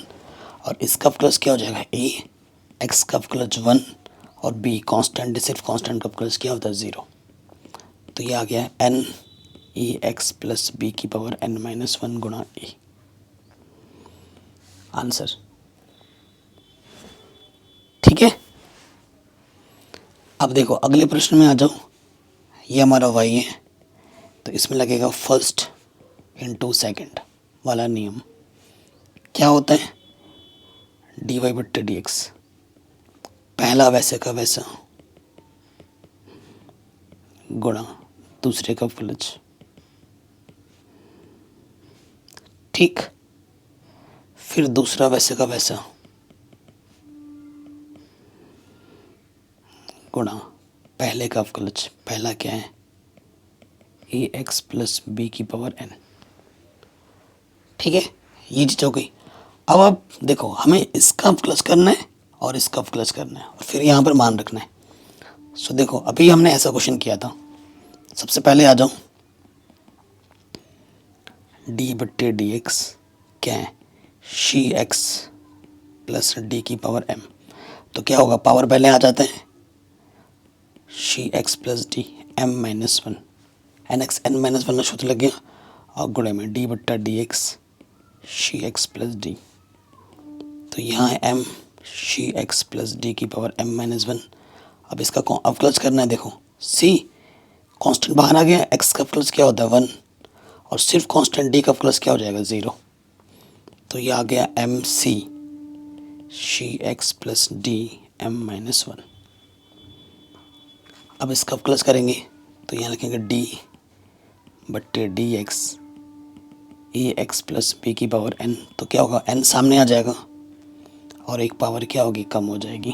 और इसका अवकलज क्या हो जाएगा, ए एक्स का अवकलज वन और बी कांस्टेंट, सिर्फ कांस्टेंट का अवकलज क्या होता है, ज़ीरो। तो ये आ गया n a x plus b की पावर एन माइनस वन गुणा ए, आंसर। ठीक है, अब देखो अगले प्रश्न में आ जाओ। ये हमारा y है, तो इसमें लगेगा फर्स्ट इनटू सेकंड वाला नियम। क्या होता है, डी वाई बट्टे डी एक्स, पहला वैसे का वैसा गुणा दूसरे का अवकलज। ठीक, फिर दूसरा वैसे का वैसा गुणा पहले का अवकलज। पहला क्या है, ए एक्स प्लस बी की पावर एन। ठीक है, ये चीज़ हो गई। अब आप देखो, हमें इसका अवकलज करना है और इसका अवकलज करना है, और फिर यहाँ पर मान रखना है। सो देखो, अभी हमने ऐसा क्वेश्चन किया था। सबसे पहले आ जाओ, डी बट्टे डी एक्स क्या है, शी एक्स प्लस डी की पावर एम। तो क्या होगा, पावर पहले आ जाते हैं, c x plus d m minus one, n x n minus one सूत्र लग गया, और गुणे में डी बट्टा d x c x plus d. तो यहाँ है m c x plus d की पावर एम माइनस वन। अब इसका अवकलज करना है। देखो सी कांस्टेंट बाहर आ गया, एक्स का अवकलज क्या होता है, वन, और सिर्फ कांस्टेंट डी का अवकलज क्या हो जाएगा, ज़ीरो। तो ये आ गया m c c x plus d m minus one. अब इसका अवकलज करेंगे तो यहाँ लिखेंगे डी बट्टे d x a x plus b की पावर एन। तो क्या होगा, एन सामने आ जाएगा और एक पावर क्या होगी, कम हो जाएगी,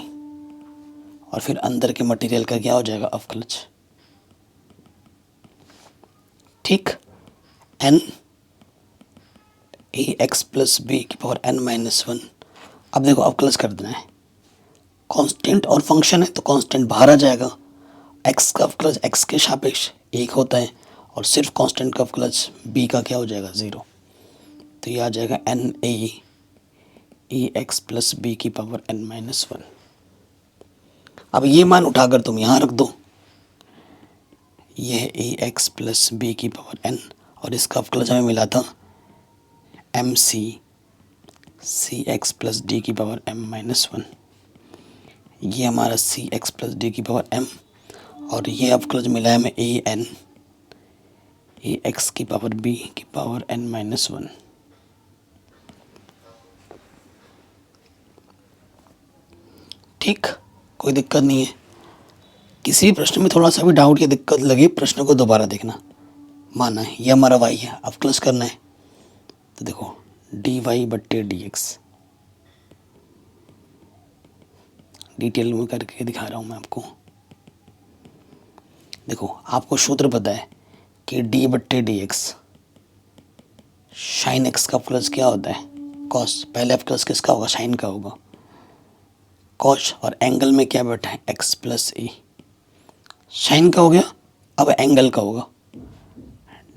और फिर अंदर के मटेरियल का क्या हो जाएगा, अवकलज। ठीक, n a x plus b की पावर एन माइनस वन। अब देखो अवकलज कर देना है, कांस्टेंट और फंक्शन है तो कांस्टेंट बाहर आ जाएगा, एक्स का अवकलज एक्स के सापेक्ष एक होता है, और सिर्फ कांस्टेंट का अवकलज बी का क्या हो जाएगा, ज़ीरो। तो ये आ जाएगा n a x plus b की पावर एन माइनस वन। अब ये मान उठाकर तुम यहाँ रख दो, ये है ए एक्स प्लस बी की पावर एन, और इसका अवकलज हमें मिला था m c x plus d की पावर एम माइनस वन। ये हमारा सी एक्स प्लस डी की पावर एम, और ये अवकलज मिला है हमें ए एन ए एक्स की पावर बी की पावर एन माइनस वन। ठीक, कोई दिक्कत नहीं है। किसी भी प्रश्न में थोड़ा सा भी डाउट या दिक्कत लगे, प्रश्न को दोबारा देखना। माना है ये हमारा वाई है, अवकलज करना है। तो देखो डी वाई बट्टे डी एक्स, डिटेल में करके दिखा रहा हूँ मैं आपको। देखो आपको सूत्र पता है कि डी बट्टे डी एक्स साइन एक्स का अवकलज क्या होता है, कॉस। पहले अवकलज किसका होगा, साइन का होगा, कॉस, और एंगल में क्या बैठा है, एक्स प्लस ए। साइन का हो गया, अब एंगल का होगा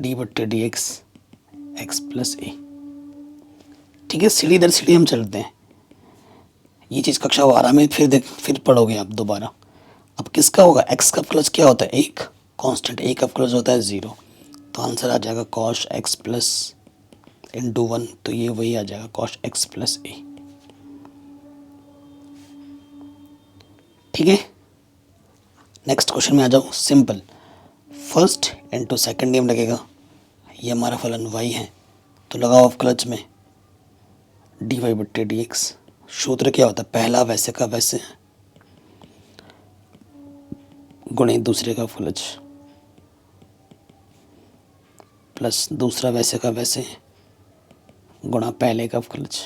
डी बट्टे डी एक्स एक्स प्लस ए। ठीक है, सीढ़ी दर सीढ़ी हम चलते हैं। ये चीज़ कक्षा 12 में फिर पढ़ोगे आप दोबारा। अब किसका होगा, एक्स का अवकलज क्या होता है, एक कांस्टेंट, एक अवकलज होता है ज़ीरो। तो आंसर आ जाएगा cos x plus into one. तो ये वही आ जाएगा कॉस एक्स प्लस ए। ठीक है, नेक्स्ट क्वेश्चन में आ जाओ। सिंपल, फर्स्ट इंटू सेकेंड नियम लगेगा। ये हमारा फलन y है, तो लगाओ अवकलज में डी वाई बट्टे डी एक्स। सूत्र क्या होता है, पहला वैसे का वैसे गुणे दूसरे का अवकलज प्लस दूसरा वैसे का वैसे गुणा पहले का अवकलज।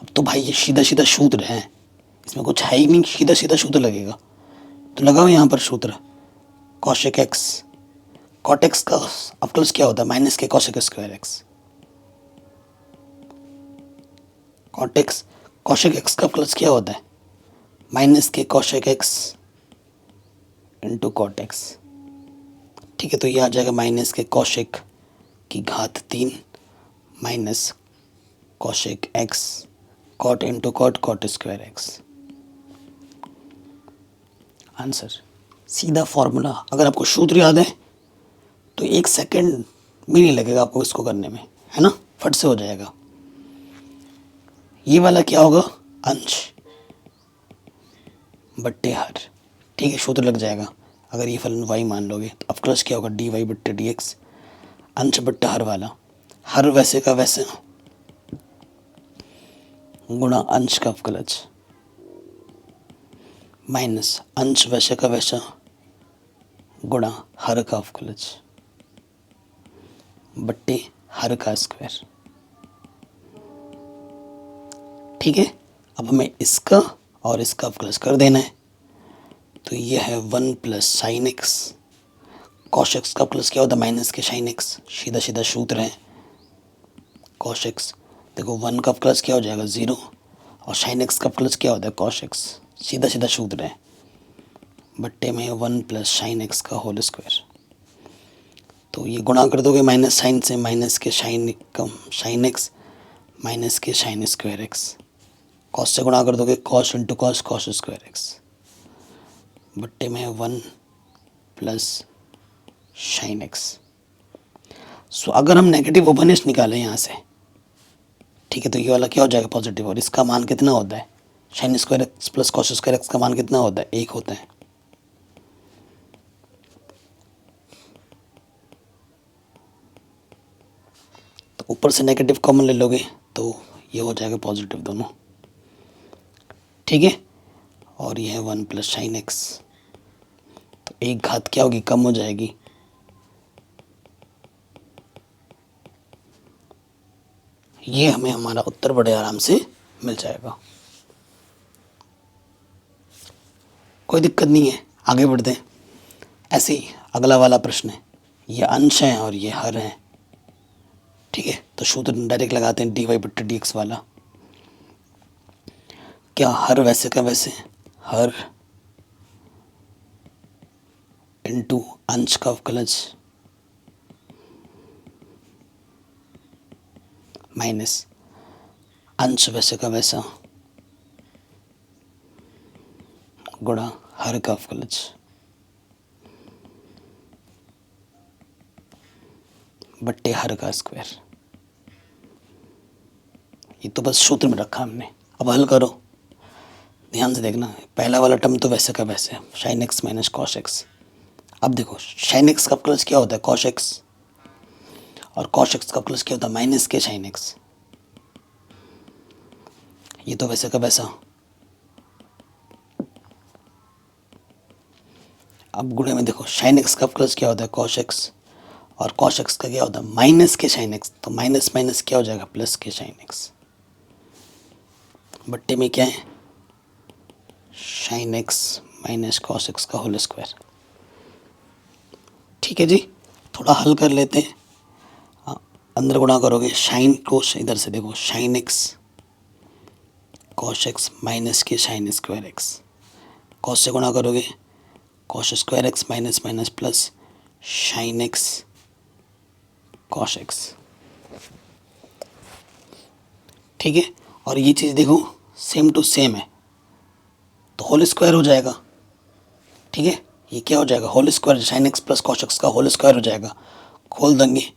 अब तो भाई ये सीधा सीधा सूत्र है, इसमें कुछ है ही नहीं, सीधा सीधा सूत्र लगेगा। तो लगाओ यहाँ पर सूत्र, कॉशेक एक्स, कॉट एक्स का अवकलज क्या होता है, माइनस के cosec square x. Cot x, cosec x का प्लस क्या होता है, माइनस के cosec x into cot x. ठीक है, तो ये आ जाएगा माइनस के कॉशेक की घात 3 minus cosec x cot into cot cot square x. Answer सीधा फॉर्मूला। अगर आपको सूत्र याद है तो 1 सेकंड भी नहीं लगेगा आपको इसको करने में, है ना, फट से हो जाएगा। ये वाला क्या होगा, अंश बट्टे हर। ठीक है, सूत्र लग जाएगा। अगर ये फलन y मान लोगे तो अफकलज क्या होगा, dy बट्टे dx, अंश बट्टा हर वाला, हर वैसे का वैसे गुणा अंश का अफकलज माइनस अंश वैसे का वैसा गुणा हर का अफकलज बट्टे हर का स्क्वायर। ठीक है, अब हमें इसका और इसका अफकलज कर देना है। तो ये है 1 plus sine x, cosh x का प्लस क्या होता है, माइनस के साइन एक्स, सीधा सीधा सूत्र है कॉश एक्स। देखो 1 का प्लस क्या हो जाएगा 0 और साइन एक्स का प्लस क्या होता है कॉश एक्स, सीधा सीधा सूत्र है बट्टे में 1 प्लस साइन एक्स का होल स्क्वायर। तो ये गुणा कर दोगे माइनस साइन से, माइनस के साइन कम साइन एक्स माइनस के साइन स्क्वायर एक्स, कॉस से गुणा कर दोगे cos into cos cos square x बट्टे में 1 प्लस साइन एक्स। सो अगर हम नेगेटिव ओपनिस्ट निकालें यहाँ से, ठीक है, तो ये वाला क्या हो जाएगा पॉजिटिव, और इसका मान कितना होता है, sine square x plus cos square x का मान कितना होता है, 1 होता है। तो ऊपर से नेगेटिव कॉमन ले लोगे तो ये हो जाएगा पॉजिटिव दोनों। ठीक है, और ये है 1 प्लस साइन एक्स, तो एक घात क्या होगी, कम हो जाएगी, ये हमें हमारा उत्तर बड़े आराम से मिल जाएगा। कोई दिक्कत नहीं है, आगे बढ़ते हैं। ऐसे ही अगला वाला प्रश्न है, ये अंश है और ये हर है। ठीक है, तो सूत्र डायरेक्ट लगाते हैं, dy बट्टे dx वाला। क्या हर वैसे का वैसे, हर इंटू अंश का अवकलज माइनस अंश वैसे का वैसा गुणा हर का अवकलज बट्टे हर का स्क्वायर। ये तो बस सूत्र में रखा हमने। अब हल करो, ध्यान से देखना। पहला वाला टर्म तो वैसे का वैसे, sign x minus cos x. अब देखो साइन एक्स का प्लस क्या होता है कॉस एक्स, और कॉस एक्स का प्लस क्या होता है माइनस के साइन एक्स। ये तो वैसे का वैसा। अब गुणे में देखो साइन एक्स का प्लस क्या होता है कॉस एक्स, और कॉस एक्स का क्या होता है माइनस के साइन एक्स, तो माइनस माइनस क्या हो जाएगा प्लस के साइन एक्स बट्टे में क्या है sine x minus cos x का होल स्क्वायर। ठीक है जी, थोड़ा हल कर लेते हैं। अंदर गुणा करोगे साइन कोस, इधर से देखो sine x cos x minus के साइन स्क्वायर एक्स, कॉस से गुणा करोगे cos square x minus minus plus sine x cos x. ठीक है, और ये चीज़ देखो सेम टू सेम है तो होल स्क्वायर हो जाएगा। ठीक है, ये क्या हो जाएगा whole square, sine x plus cos x का होल स्क्वायर हो जाएगा। खोल देंगे,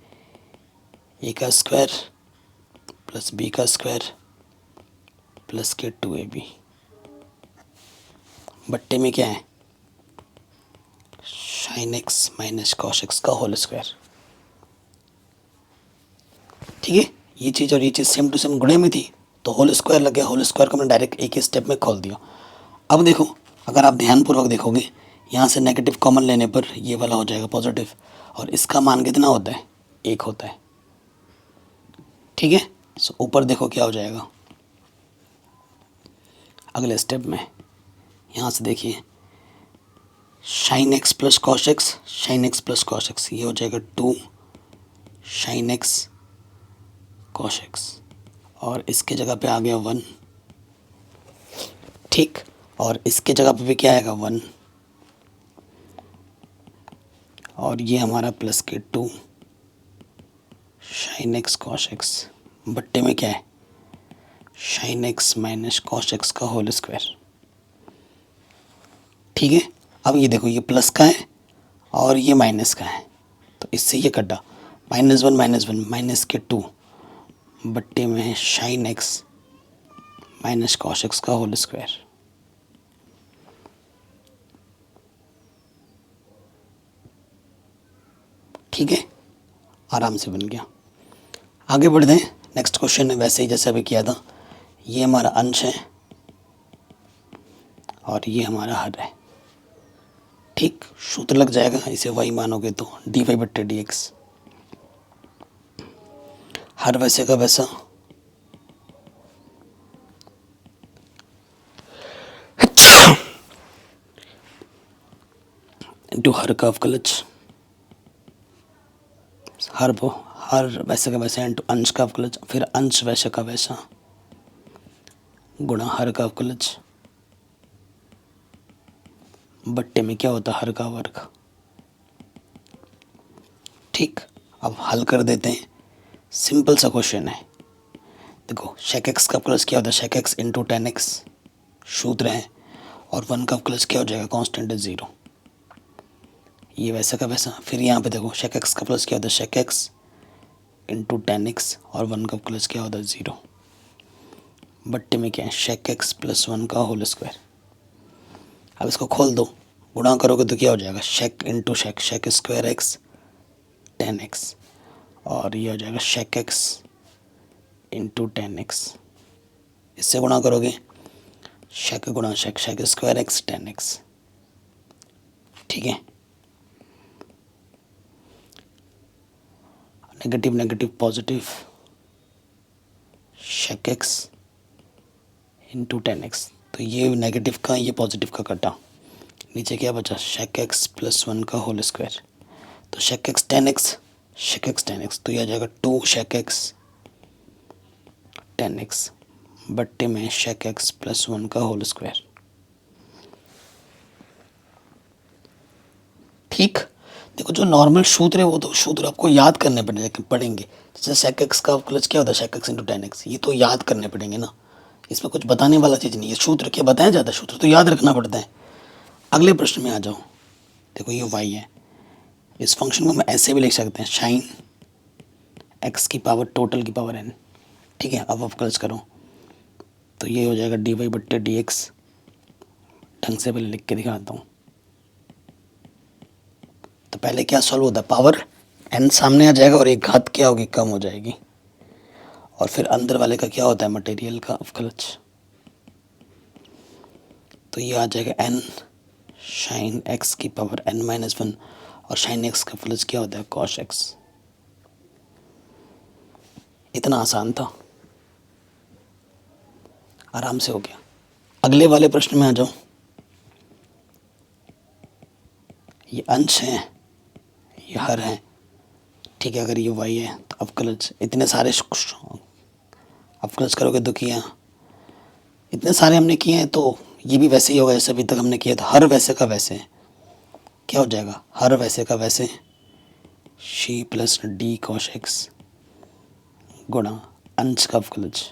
ए का स्क्वायर प्लस बी का स्क्वायर प्लस के 2ab बट्टे में क्या है sine x minus cos x का होल स्क्वायर। ठीक है, ये चीज़ और ये चीज़ सेम टू सेम गुणे में थी तो होल स्क्वायर लग गया, होल स्क्वायर को मैंने डायरेक्ट एक ही स्टेप में खोल दिया। अब देखो अगर आप ध्यानपूर्वक देखोगे यहाँ से नेगेटिव कॉमन लेने पर ये वाला हो जाएगा पॉजिटिव, और इसका मान कितना होता है 1 होता है। ठीक है, सो ऊपर देखो क्या हो जाएगा अगले स्टेप में। यहाँ से देखिए sign x plus cos x, sign x plus cos x, ये हो जाएगा 2 साइन एक्स कॉस एक्स, और इसके जगह पे आ गया 1, ठीक। और इसके जगह पे भी क्या आएगा 1, और ये हमारा प्लस के 2 साइन एक्स कॉस एक्स, बट्टे में क्या है sine x minus cos x का होल स्क्वायर, ठीक है। अब ये देखो ये प्लस का है और ये माइनस का है, तो इससे ये कटा, -1 -1 माइनस के 2 बट्टे में है sine x minus cos x का होल स्क्वायर। ठीक है, आराम से बन गया। आगे बढ़ते हैं, नेक्स्ट क्वेश्चन है वैसे ही जैसे अभी किया था। ये हमारा अंश है और ये हमारा हर है, ठीक। सूत्र लग जाएगा, इसे वाई मानोगे तो dy/dx, हर वैसे का वैसा इंटू हर का अवकलज, हर वैसे का वैसा इंटू अंश का अवकलज, फिर अंश वैसे का वैसा गुणा हर का अवकलज, बट्टे में क्या होता है हर का वर्ग, ठीक। अब हल कर देते हैं, सिंपल सा क्वेश्चन है। देखो शेक एक्स का अवकलज क्या होता है shake x into ten x, सूत्र है, और 1 का अवकलज क्या हो जाएगा कांस्टेंट है 0, ये वैसा का वैसा। फिर यहाँ पे देखो शेक एक्स का प्लस क्या होता है shake x into ten x, और 1 का प्लस क्या होता है 0, बट्टे में क्या है शेक एक्स प्लस 1 का होल स्क्वायर। अब इसको खोल दो, गुणा करोगे तो क्या हो जाएगा shake into shake, shake square x 10x, और ये हो जाएगा शेक एक्स इंटू 10x। इससे गुणा करोगे शेक गुणा shake, shake square x 10x, ठीक है। Negative negative positive, shake x into 10x, तो ये नेगेटिव का ये पॉजिटिव का कटा, नीचे क्या बचा शेक एक्स प्लस 1 का होल स्क्वायर, तो shake x 10x shake x 10x, तो यह आ जाएगा 2 शेक एक्स 10x बट्टे में शेक एक्स प्लस 1 का होल स्क्वायर, ठीक। देखो जो नॉर्मल सूत्र है वो तो सूत्र आपको याद करने पड़ेंगे। जैसे शेक एक्स का अवकलज क्या होता है शेक एक्स इंटू 10x, ये तो याद करने पड़ेंगे ना, इसमें कुछ बताने वाला चीज़ नहीं है। सूत्र क्या बताया जाता है, सूत्र तो याद रखना पड़ता है। अगले प्रश्न में आ जाओ, देखो ये y है, इस फंक्शन को हम ऐसे भी लिख सकते हैं साइन एक्स की पावर टोटल की पावर n, ठीक है। अब अवकलज करो तो ये हो जाएगा dy/dx, ढंग से पहले लिख के दिखाता हूँ। तो पहले क्या सॉल्व होता है पावर n सामने आ जाएगा और एक घात क्या होगी कम हो जाएगी, और फिर अंदर वाले का क्या होता है मटेरियल का अवकलज, तो ये आ जाएगा n साइन एक्स की पावर n-1, और साइन एक्स का अवकलज क्या होता है कॉस एक्स। इतना आसान था, आराम से हो गया। अगले वाले प्रश्न में आ जाओ, ये अंश है ये हर है, ठीक है। अगर ये y है तो अवकलज, इतने सारे अवकलज करोगे तो किया, इतने सारे हमने किए हैं तो ये भी वैसे ही होगा जैसे अभी तक हमने किया था। हर वैसे का वैसे क्या हो जाएगा हर वैसे का वैसे c plus d cos x गुणा अंश का अवकलज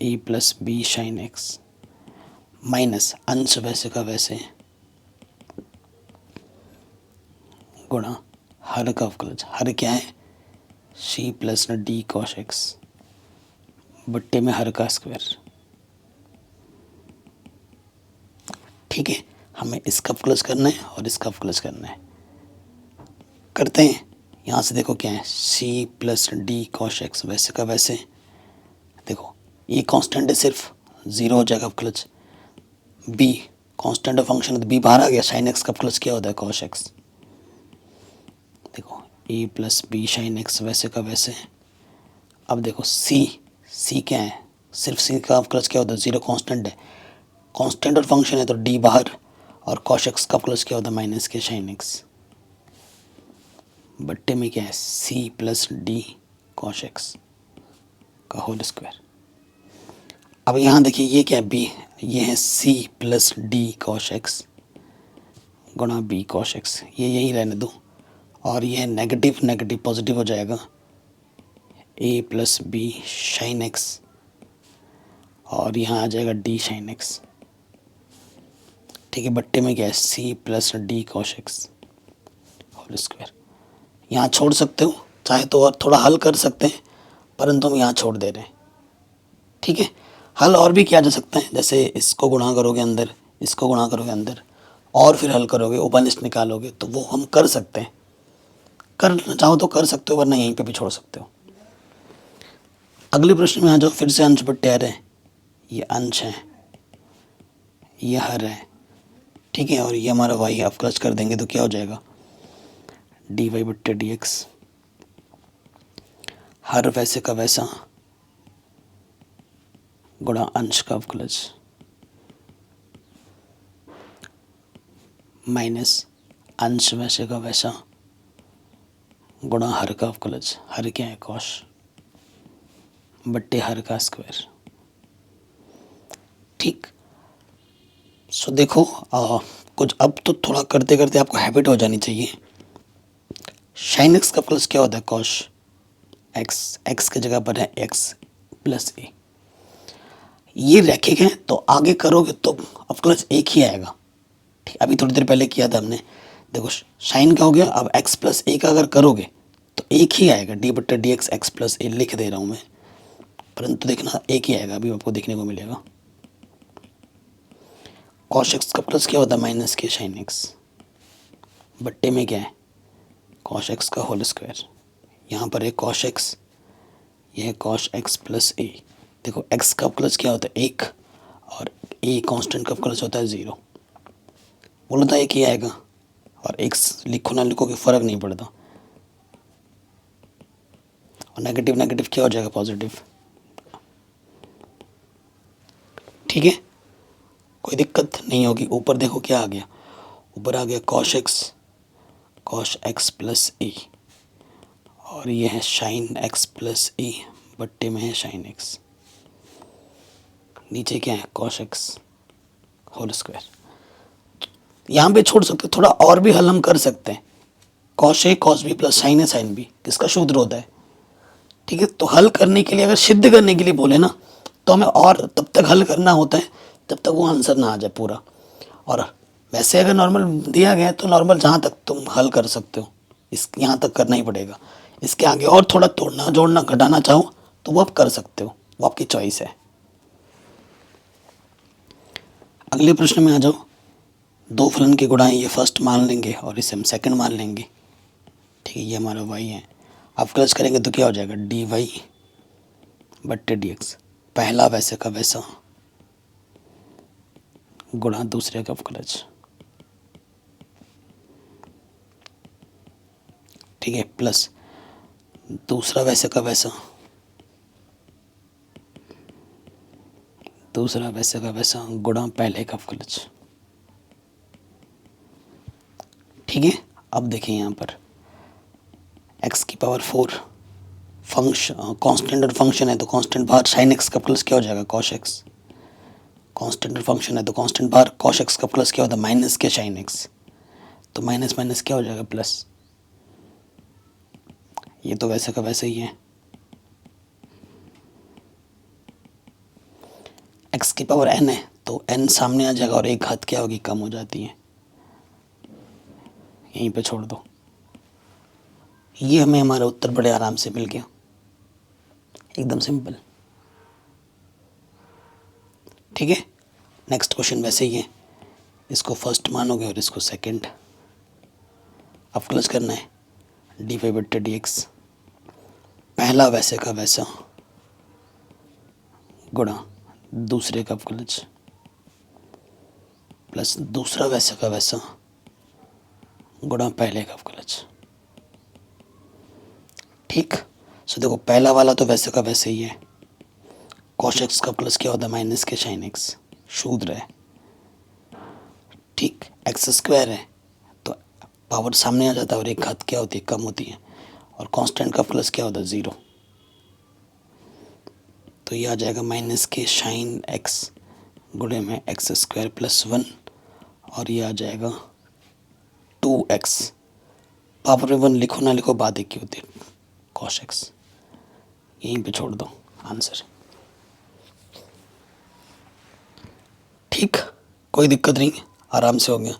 a plus b sine x minus अंश वैसे का वैसे गुणा हर का अवकलज, हर क्या है c plus d cos x बट्टे में हर का स्क्वायर, ठीक है। हमें इसका अवकलज करना है और इसका अवकलज करना है, करते हैं। यहाँ से देखो क्या है c plus d cos x वैसे का वैसे, देखो ये कांस्टेंट है सिर्फ 0 हो जाएगा अवकलज, बी कांस्टेंट ऑफ फंक्शन है तो बी बाहर आ गया, साइन एक्स का अवकलज क्या होता है कॉस एक्स, देखो ए प्लस बी साइन एक्स वैसे का वैसे। अब देखो सी क्या है सिर्फ सी का अवकलज क्या होता है 0 कांस्टेंट है, कांस्टेंट और फंक्शन है तो डी बाहर, और कॉस एक्स का प्लस क्या होता है माइनस के साइन एक्स बट्टे में क्या है c plus d cos x, का होल स्क्वायर। अब यहाँ देखिए ये क्या है, बी, ये है c plus d cos x गुणा बी कॉश एक्स, ये यही रहने दो। और ये है नेगेटिव नेगेटिव पॉजिटिव हो जाएगा, ए प्लस बी शाइन एक्स, और यहाँ आ जाएगा डी शाइन एक्स। ठीक है, बट्टे में क्या है, c plus d cos x whole square. यहाँ छोड़ सकते हो, चाहे तो और थोड़ा हल कर सकते हैं, परंतु हम यहाँ छोड़ दे रहे हैं। ठीक है, हल और भी किया जा सकता है, जैसे इसको गुणा करोगे अंदर, इसको गुणा करोगे अंदर, और फिर हल करोगे, ओपन लिस्ट निकालोगे, तो वो हम कर सकते हैं। करना चाहो तो कर सकते हो, वरना यहीं पे भी छोड़ सकते हो। अगले प्रश्न में आ जाओ, फिर से अंश बट्टे हर है, ये अंश है, ये हर है। ठीक है, और ये हमारा वाई अवकलज कर देंगे तो क्या हो जाएगा, डी वाई बट्टे डी एक्स, हर वैसे का वैसा गुणा अंश का अवकलज माइनस अंश वैसे का वैसा गुणा हर का अवकलज, हर क्या है, कॉश बट्टे हर का स्क्वायर। ठीक, सो देखो कुछ अब तो थोड़ा करते करते आपको हैबिट हो जानी चाहिए। साइन एक्स का प्लस क्या होता है, कॉश एक्स, एक्स की जगह पर है एक्स प्लस ए। ये रैखिक है तो आगे करोगे तो अवकलज एक ही आएगा। ठीक, अभी थोड़ी देर पहले किया था हमने, देखो साइन का हो गया, अब एक्स प्लस ए का अगर करोगे तो एक ही आएगा, डी बट्टा डी एक्स, एक्स प्लस ए लिख दे रहा हूँ मैं, परंतु देखना एक ही आएगा, अभी आपको देखने को मिलेगा। कॉश एक्स का प्लस क्या होता है, माइनस के साइन एक्स, बट्टे में क्या है, कॉश एक्स का होल स्क्वायर। यहाँ पर है कॉश एक्स, यह है कॉश एक्स प्लस ए। देखो एक्स का प्लस क्या होता है, एक, और ए कांस्टेंट का प्लस होता है 0। बोला था एक ही आएगा, और एक्स लिखो ना लिखो कि फ़र्क नहीं पड़ता। और नेगेटिव नेगेटिव क्या हो जाएगा, पॉजिटिव। ठीक है, कोई दिक्कत नहीं होगी। ऊपर देखो क्या आ गया, ऊपर आ गया कॉश एक्स प्लस ए, और ये है साइन एक्स प्लस ए, बट्टे में है साइन एक्स, नीचे क्या है, कॉश एक्स होल स्क्वायर। यहाँ पे छोड़ सकते, थोड़ा और भी हल हम कर सकते हैं। कॉश ए कॉस बी प्लस साइन ए साइन बी किसका सूत्र होता है। ठीक है, तो हल करने के लिए, अगर सिद्ध करने के लिए बोले ना, तो हमें और तब तक हल करना होता है जब तक वो आंसर ना आ जाए पूरा। और वैसे अगर नॉर्मल दिया गया है तो नॉर्मल जहाँ तक तुम हल कर सकते हो, इस यहाँ तक करना ही पड़ेगा। इसके आगे और थोड़ा तोड़ना जोड़ना घटाना चाहो तो वो आप कर सकते हो, वो आपकी चॉइस है। अगले प्रश्न में आ जाओ, दो फलन के गुणा ये फर्स्ट मान लेंगे और इसे हम सेकंड मान लेंगे। ठीक है, ये हमारा वाई है, अवकलज करेंगे तो क्या हो जाएगा, डी वाई बट्टे डी एक्स, पहला वैसे का वैसा गुणा दूसरे का अवकलज। ठीक है, प्लस दूसरा वैसे का वैसा, दूसरा वैसे का वैसा गुणा पहले का अवकलज। ठीक है, अब देखें यहाँ पर x की पावर 4 फंक्शन कांस्टेंट और फंक्शन है तो कांस्टेंट बाहर, साइन एक्स का प्लस क्या हो जाएगा, कॉश एक्स, कांस्टेंट और फंक्शन है तो कांस्टेंट बाहर, कॉश एक्स का प्लस क्या होता है, माइनस के साइन एक्स, तो माइनस माइनस क्या हो जाएगा, प्लस। ये तो वैसे का वैसे ही है, x की पावर n है तो n सामने आ जाएगा और एक घात क्या होगी, कम हो जाती है, यहीं पे छोड़ दो। ये हमें हमारा उत्तर बड़े आराम से मिल गया, एकदम सिंपल। ठीक है, नेक्स्ट क्वेश्चन वैसे ही है, इसको फर्स्ट मानोगे और इसको सेकंड। अवकलज करना है, डी वाई बट्टे डी एक्स, पहला वैसे का वैसा गुणा दूसरे का अवकलज, प्लस दूसरा वैसे का वैसा गुणा पहले का अवकलज। ठीक, सो देखो पहला वाला तो वैसे का वैसे ही है, कॉश एक्स का प्लस क्या होता है, माइनस के साइन एक्स, शूद्र है। ठीक, एक्स स्क्वायर है तो पावर सामने आ जाता है और एक घात क्या होती है, कम होती है, और कांस्टेंट का प्लस क्या होता है, 0। तो ये आ जाएगा माइनस के साइन एक्स गुणे में एक्स स्क्वायर प्लस 1, और ये आ जाएगा 2x। पावर में 1 लिखो ना लिखो बात एक ही होती है, कॉस एक्स। यहीं पे छोड़ दो आंसर। ठीक, कोई दिक्कत नहीं, आराम से हो गया।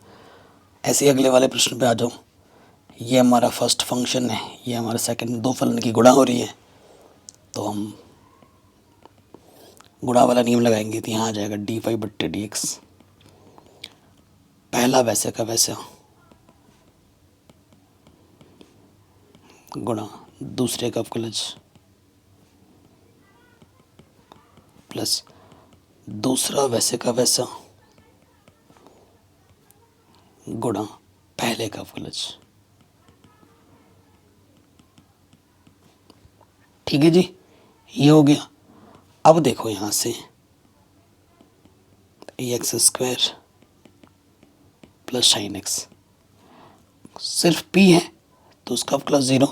ऐसे ही अगले वाले प्रश्न पे आ जाओ। ये हमारा फर्स्ट फंक्शन है, ये हमारा सेकंड, दो फलन की गुणा हो रही है, तो हम गुणा वाला नियम लगाएंगे। तो यहाँ आ जाएगा dy/dx, पहला वैसे का वैसा गुणा दूसरे का अवकलज प्लस दूसरा वैसे का वैसा गुणा पहले का अवकलज। ठीक है जी, ये हो गया। अब देखो यहाँ से x square plus sine x, सिर्फ p है तो उसका अवकलज 0।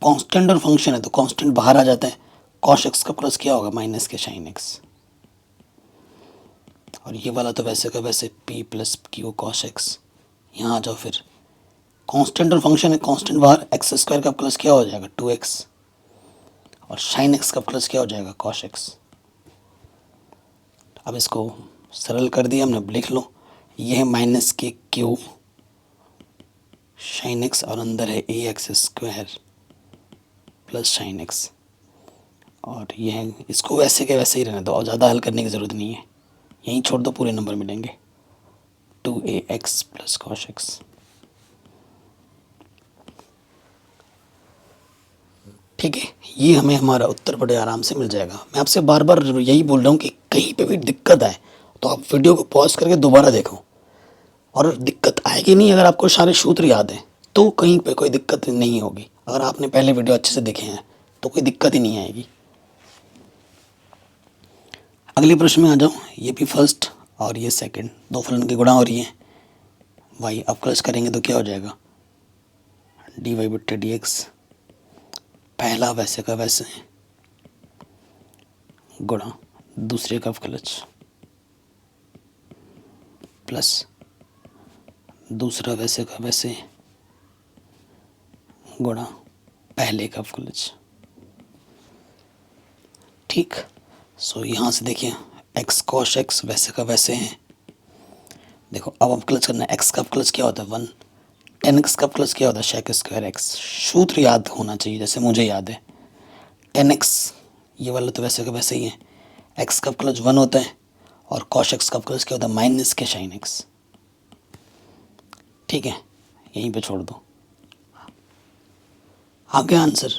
कांस्टेंट और फंक्शन है तो कांस्टेंट बाहर आ जाता है। कॉस एक्स का प्लस क्या होगा, माइनस के साइन एक्स। और ये वाला तो वैसे का वैसे p plus Q cos x. यहाँ आ जाओ फिर, कांस्टेंट और फंक्शन है, कांस्टेंट बाहर, एक्स स्क्वायर का प्लस क्या हो जाएगा 2x, और साइन एक्स का प्लस क्या हो जाएगा कॉस एक्स। अब इसको सरल कर दिया हमने, लिख लो, ये है माइनस के क्यू साइन एक्स, और अंदर है a x square plus sine x, और ये है, इसको वैसे के वैसे ही रहने दो और ज़्यादा हल करने की ज़रूरत नहीं है, यहीं छोड़ दो, पूरे नंबर मिलेंगे 2ax प्लस कॉस एक्स। ठीक है, ये हमें हमारा उत्तर बड़े आराम से मिल जाएगा। मैं आपसे बार बार यही बोल रहा हूँ कि कहीं पे भी दिक्कत आए तो आप वीडियो को पॉज करके दोबारा देखो, और दिक्कत आएगी नहीं अगर आपको सारे सूत्र याद हैं तो कहीं पे कोई दिक्कत नहीं होगी। अगर आपने पहले वीडियो अच्छे से देखे हैं तो कोई दिक्कत ही नहीं आएगी। अगले प्रश्न में आ जाओ। ये भी फर्स्ट और ये सेकंड, दो फलन की गुणा हो रही है, वाई अवकलज करेंगे तो क्या हो जाएगा dy/dx, पहला वैसे का वैसे गुणा दूसरे का अवकलज प्लस दूसरा वैसे का वैसे गुणा पहले का अवकलज। ठीक, सो यहाँ से देखिए एक्स कॉस एक्स वैसे का वैसे हैं। देखो अब अवकलज करना है, एक्स का अवकलज क्या होता है 1, टेन एक्स का अवकलज क्या होता है शेक स्क्वायर एक्स। सूत्र याद होना चाहिए जैसे मुझे याद है, 10x, ये वाला तो वैसे का वैसे ही है, एक्स का अवकलज 1 होता है, और कॉस एक्स का अवकलज क्या होता है माइनस के साइन एक्स। ठीक है, यहीं पे छोड़ दो, आ गया आंसर।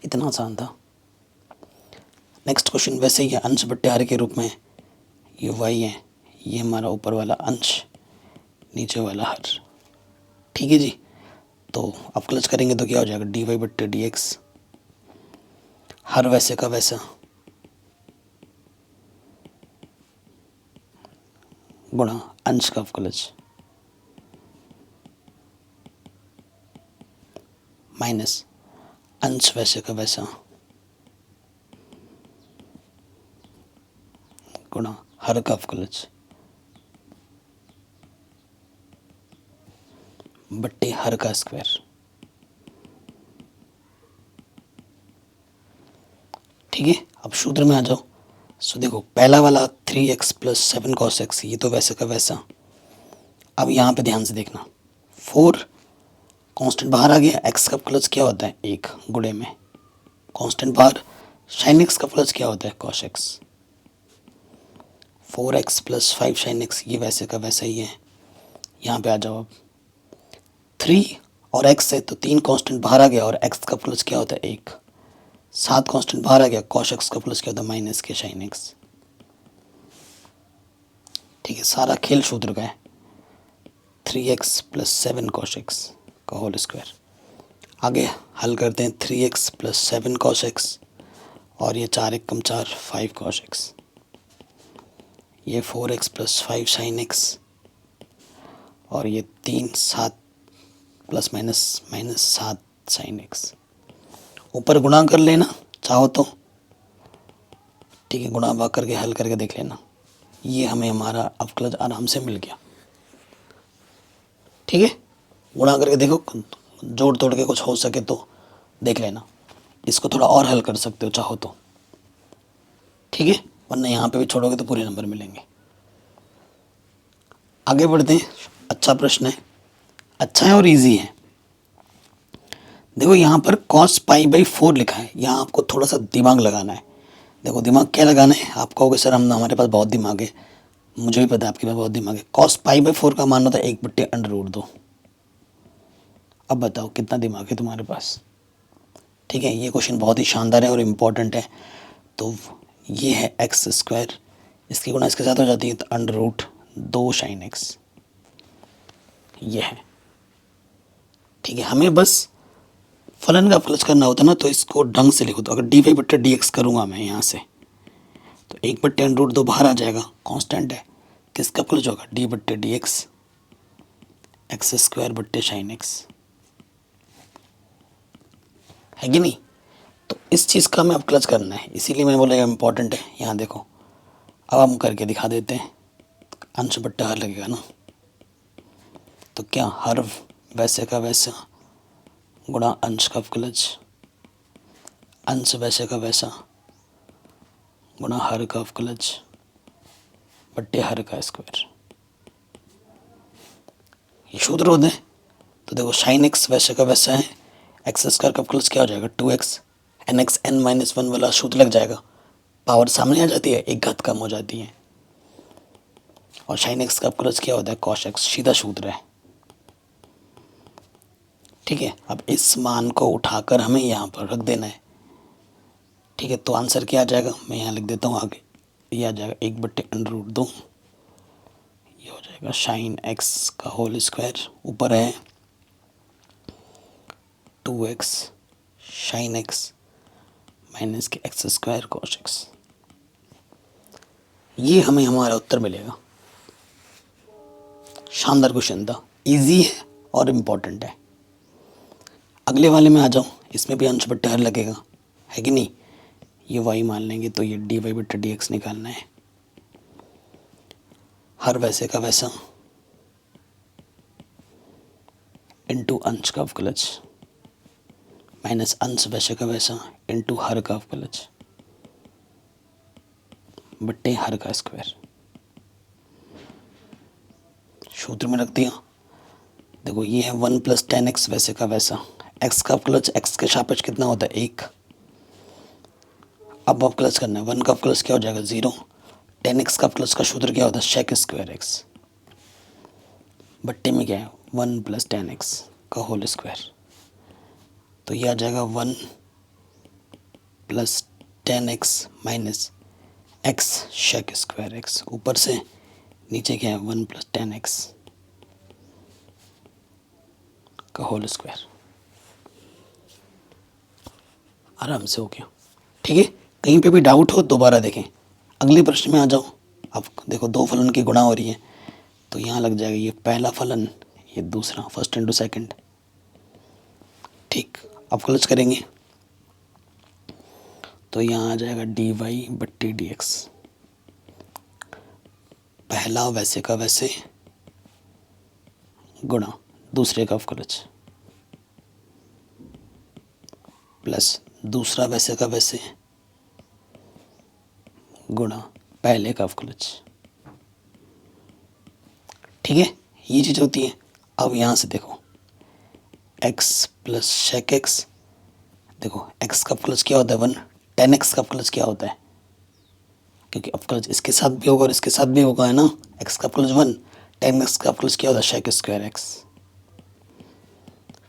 इतना आसान था। नेक्स्ट क्वेश्चन वैसे ही है, अंश बट्टे हर के रूप में। ये वाई है, ये हमारा ऊपर वाला अंश, नीचे वाला हर। ठीक है जी, तो अवकलज करेंगे तो क्या हो जाएगा dy/dx, हर वैसे का वैसा गुणा अंश का अवकलज माइनस अंश वैसे का वैसा गुणा हर का अवकलज बट्टे हर का स्क्वायर। ठीक है, अब सूत्र में आ जाओ। सो देखो पहला वाला 3x प्लस 7 कॉस एक्स, ये तो वैसे का वैसा। अब यहाँ पे ध्यान से देखना, 4 कांस्टेंट बाहर आ गया, x का अवकलज क्या होता है 1 गुणे में कांस्टेंट बाहर, साइन एक्स का अवकलज क्या होता है cos x. 4x plus 5 sine x, ये वैसे का वैसा ही है। यहाँ पे आ जाओ, अब 3 और x है तो 3 कांस्टेंट बाहर आ गया, और x का प्लस क्या होता है 1, 7 कांस्टेंट बाहर आ गया, कॉस एक्स का प्लस क्या होता है माइनस के साइन एक्स। ठीक है, सारा खेल सूत्र का है, 3x प्लस 7 कॉस एक्स का होल स्क्वायर। आगे हल करते हैं, 3x प्लस 7 कॉस एक्स, और ये 4 1 कम 4 5 कॉस एक्स, ये 4x प्लस 5 साइन एक्स, और ये 3 7 plus minus minus 7 sine x. ऊपर गुणा कर लेना चाहो तो, ठीक है, गुणा भाग करके हल करके देख लेना। ये हमें हमारा अवकलज आराम से मिल गया। ठीक है, गुणा करके देखो, जोड़ तोड़ के कुछ हो सके तो देख लेना। इसको थोड़ा और हल कर सकते हो चाहो तो, ठीक है, वरना यहाँ पे भी छोड़ोगे तो पूरे नंबर मिलेंगे। आगे बढ़ते हैं। अच्छा प्रश्न है, अच्छा है और इजी है। देखो यहाँ पर cos π/4 लिखा है, यहाँ आपको थोड़ा सा दिमाग लगाना है। देखो दिमाग क्या लगाना है, आप कहोगे सर हम हमारे पास बहुत दिमाग है, मुझे भी पता है आपके पास बहुत दिमाग है। cos π/4 का मान होता है 1/√2। अब बताओ कितना दिमाग है तुम्हारे पास। ठीक है, ये क्वेश्चन बहुत ही शानदार है और इम्पोर्टेंट है। तो ये है x², इसकी गुणा इसके साथ हो जाती है तो √2 sin x, ये है। ठीक है, हमें बस फलन का अवकलज करना होता है ना, तो इसको ढंग से लिखो। तो अगर dy/dx करूँगा मैं यहाँ से, तो 1/√2 बाहर आ जाएगा, कांस्टेंट है। किसका अवकलज होगा, d/dx x² sin x, है कि नहीं। तो इस चीज़ का हमें अवकलज करना है, इसीलिए मैंने बोला इम्पोर्टेंट है। यहाँ देखो, अब हम करके दिखा देते हैं। अंश बट्टा हर लगेगा ना, तो क्या हर वैसे का वैसा गुणा अंश का अवकलज, अंश वैसे का वैसा गुणा हर का अवकलज बट्टे हर का स्क्वायर। ये सूत्र होते हैं। तो देखो साइन एक्स वैसे का वैसा है, x² का अवकलज क्या हो जाएगा 2x, nx n-1 वाला सूत्र लग जाएगा, पावर सामने आ जाती है, एक घात कम हो जाती है। और साइन एक्स का अवकलज क्या होता है cos x, सीधा सूत्र है। ठीक है, अब इस मान को उठाकर हमें यहाँ पर रख देना है। ठीक है, तो आंसर क्या आ जाएगा, मैं यहाँ लिख देता हूँ आगे। ये आ जाएगा 1/√2, ये हो जाएगा साइन एक्स का होल स्क्वायर, ऊपर है 2x साइन एक्स माइनस के x² cos x। ये हमें हमारा उत्तर मिलेगा। शानदार क्वेश्चन था, इजी है और इम्पोर्टेंट है। अगले वाले में आ जाओ, इसमें भी अंश बट्टे हर लगेगा, है कि नहीं। ये y मान लेंगे तो ये dy/dx निकालना है। हर वैसे का वैसा इंटू अंश का अवकलज माइनस अंश वैसे का वैसा इंटू हर का अवकलज बट्टे हर का स्क्वायर। सूत्र में रख दिया। देखो ये है 1 + tan x वैसे का वैसा, x का अवकलज x के सापेक्ष कितना होता है 1। अब अवकलज करना है, 1 का अवकलज क्या हो जाएगा 0, tan x का अवकलज का सूत्र क्या होता है sec² x, बट्टे में क्या है 1 + tan x का होल स्क्वायर। तो ये आ जाएगा 1 + tan x minus x sec² x, ऊपर से नीचे क्या है 1 + tan x का होल स्क्वायर। आराम से हो गया। ठीक है, कहीं पे भी डाउट हो दोबारा देखें। अगले प्रश्न में आ जाओ। अब देखो दो फलन की गुणा हो रही है, तो यहाँ लग जाएगा ये पहला फलन, ये दूसरा, फर्स्ट इंटू सेकंड। ठीक, अवकलज करेंगे तो यहाँ आ जाएगा dy/dx, पहला वैसे का वैसे गुणा दूसरे का अवकलज प्लस दूसरा वैसे का वैसे गुणा पहले का अवकलज। ठीक है, ये चीज़ होती है। अब यहाँ से देखो x + sec x, देखो x का अवकलज क्या होता है 1, tan x का अवकलज क्या होता है, क्योंकि अवकलज इसके साथ भी होगा और इसके साथ भी होगा, है ना। x का अवकलज 1, tan x का अवकलज क्या होता है sec² x।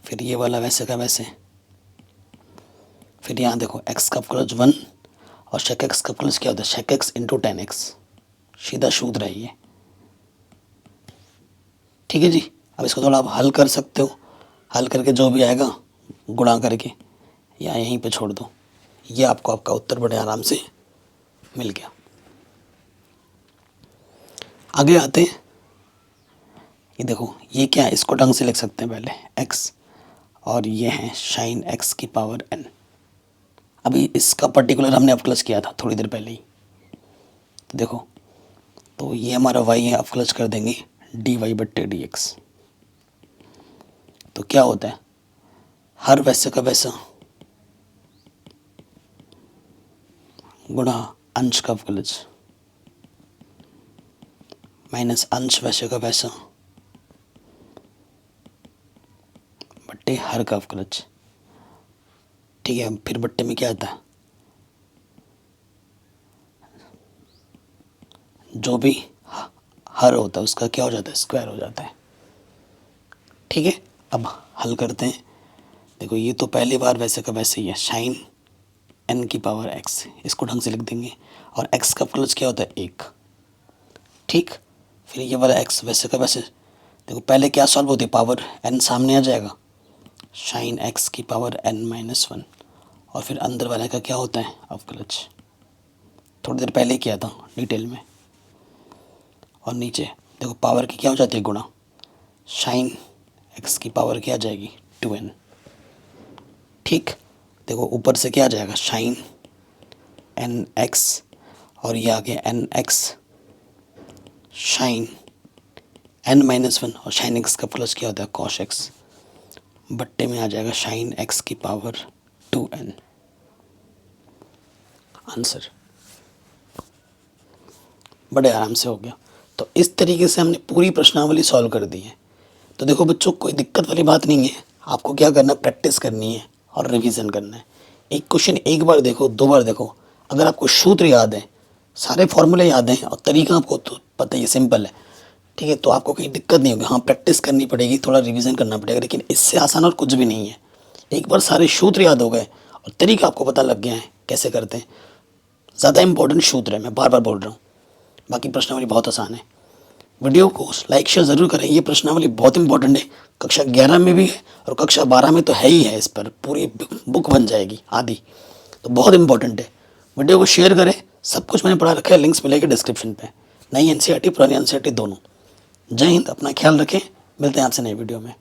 फिर ये वाला वैसे का वैसे, फिर यहाँ देखो x का अवकलज 1 और sec x का अवकलज क्या होता है sec x × tan x, सीधा सूत्र है ये। ठीक है जी, अब इसको थोड़ा आप हल कर सकते हो, हल करके जो भी आएगा गुणा करके या यहीं पे छोड़ दो, ये आपको आपका उत्तर बड़े आराम से मिल गया। आगे आते हैं। ये देखो ये क्या है, इसको ढंग से लिख सकते हैं पहले x और ये है साइन एक्स की पावर एन। अभी इसका पर्टिकुलर हमने अवकलज किया था थोड़ी देर पहले ही, तो देखो, तो ये हमारा y है, अवकलज कर देंगे dy बट्टे dx। तो क्या होता है, हर वैसे का वैसा गुणा अंश का अवकलज माइनस अंश वैसे का वैसा बट्टे हर का अवकलज। ठीक है, फिर बट्टे में क्या आता है, जो भी हर होता है उसका क्या हो जाता है, स्क्वायर हो जाता है। ठीक है, अब हल करते हैं। देखो ये तो पहली बार वैसे का वैसे ही है, साइन एन की पावर एक्स, इसको ढंग से लिख देंगे। और एक्स का अवकलज क्या होता है, एक। ठीक, फिर ये वाला एक्स वैसे का वैसे, देखो पहले क्या सॉल्व होती है, पावर एन सामने आ जाएगा, साइन एक्स की पावर एन माइनस वन, और फिर अंदर वाले का क्या होता है, अवकलज। थोड़ी देर पहले ही किया था डिटेल में। और नीचे देखो पावर की क्या हो जाती है, गुणा, साइन एक्स की पावर क्या आ जाएगी, 2n। ठीक, देखो ऊपर से क्या आ जाएगा, साइन एन एक्स, और ये आ गया n x sine n minus one, और साइन एक्स का प्लस क्या होता है, कॉस एक्स, बट्टे में आ जाएगा साइन एक्स की पावर 2n। आंसर बड़े आराम से हो गया। तो इस तरीके से हमने पूरी प्रश्नावली सॉल्व कर दी है। तो देखो बच्चों, कोई दिक्कत वाली बात नहीं है, आपको क्या करना है, प्रैक्टिस करनी है और रिवीजन करना है। एक क्वेश्चन एक बार देखो, दो बार देखो, अगर आपको सूत्र याद है, सारे फॉर्मूले याद हैं और तरीका आपको तो पता ही है, सिंपल है। ठीक है, तो आपको कहीं दिक्कत नहीं होगी। हाँ, प्रैक्टिस करनी पड़ेगी, थोड़ा रिवीजन करना पड़ेगा, लेकिन इससे आसान और कुछ भी नहीं है। एक बार सारे सूत्र याद हो गए और तरीका आपको पता लग गया है कैसे करते हैं। ज़्यादा इंपॉर्टेंट सूत्र है, मैं बार बार बोल रहा हूँ। बाकी प्रश्नावली बहुत आसान है। वीडियो को लाइक शेयर ज़रूर करें, ये प्रश्नावली बहुत इंपॉर्टेंट है। कक्षा 11 में भी है और कक्षा 12 में तो है ही है, इस पर पूरी बुक बन जाएगी आदि, तो बहुत इंपॉर्टेंट है। वीडियो को शेयर करें, सब कुछ मैंने पढ़ा रखा है, लिंक्स मिलेंगे डिस्क्रिप्शन पे। नई एनसीईआरटी, पुरानी एनसीईआरटी दोनों। जय हिंद, अपना ख्याल रखें, मिलते हैं आपसे नई वीडियो में।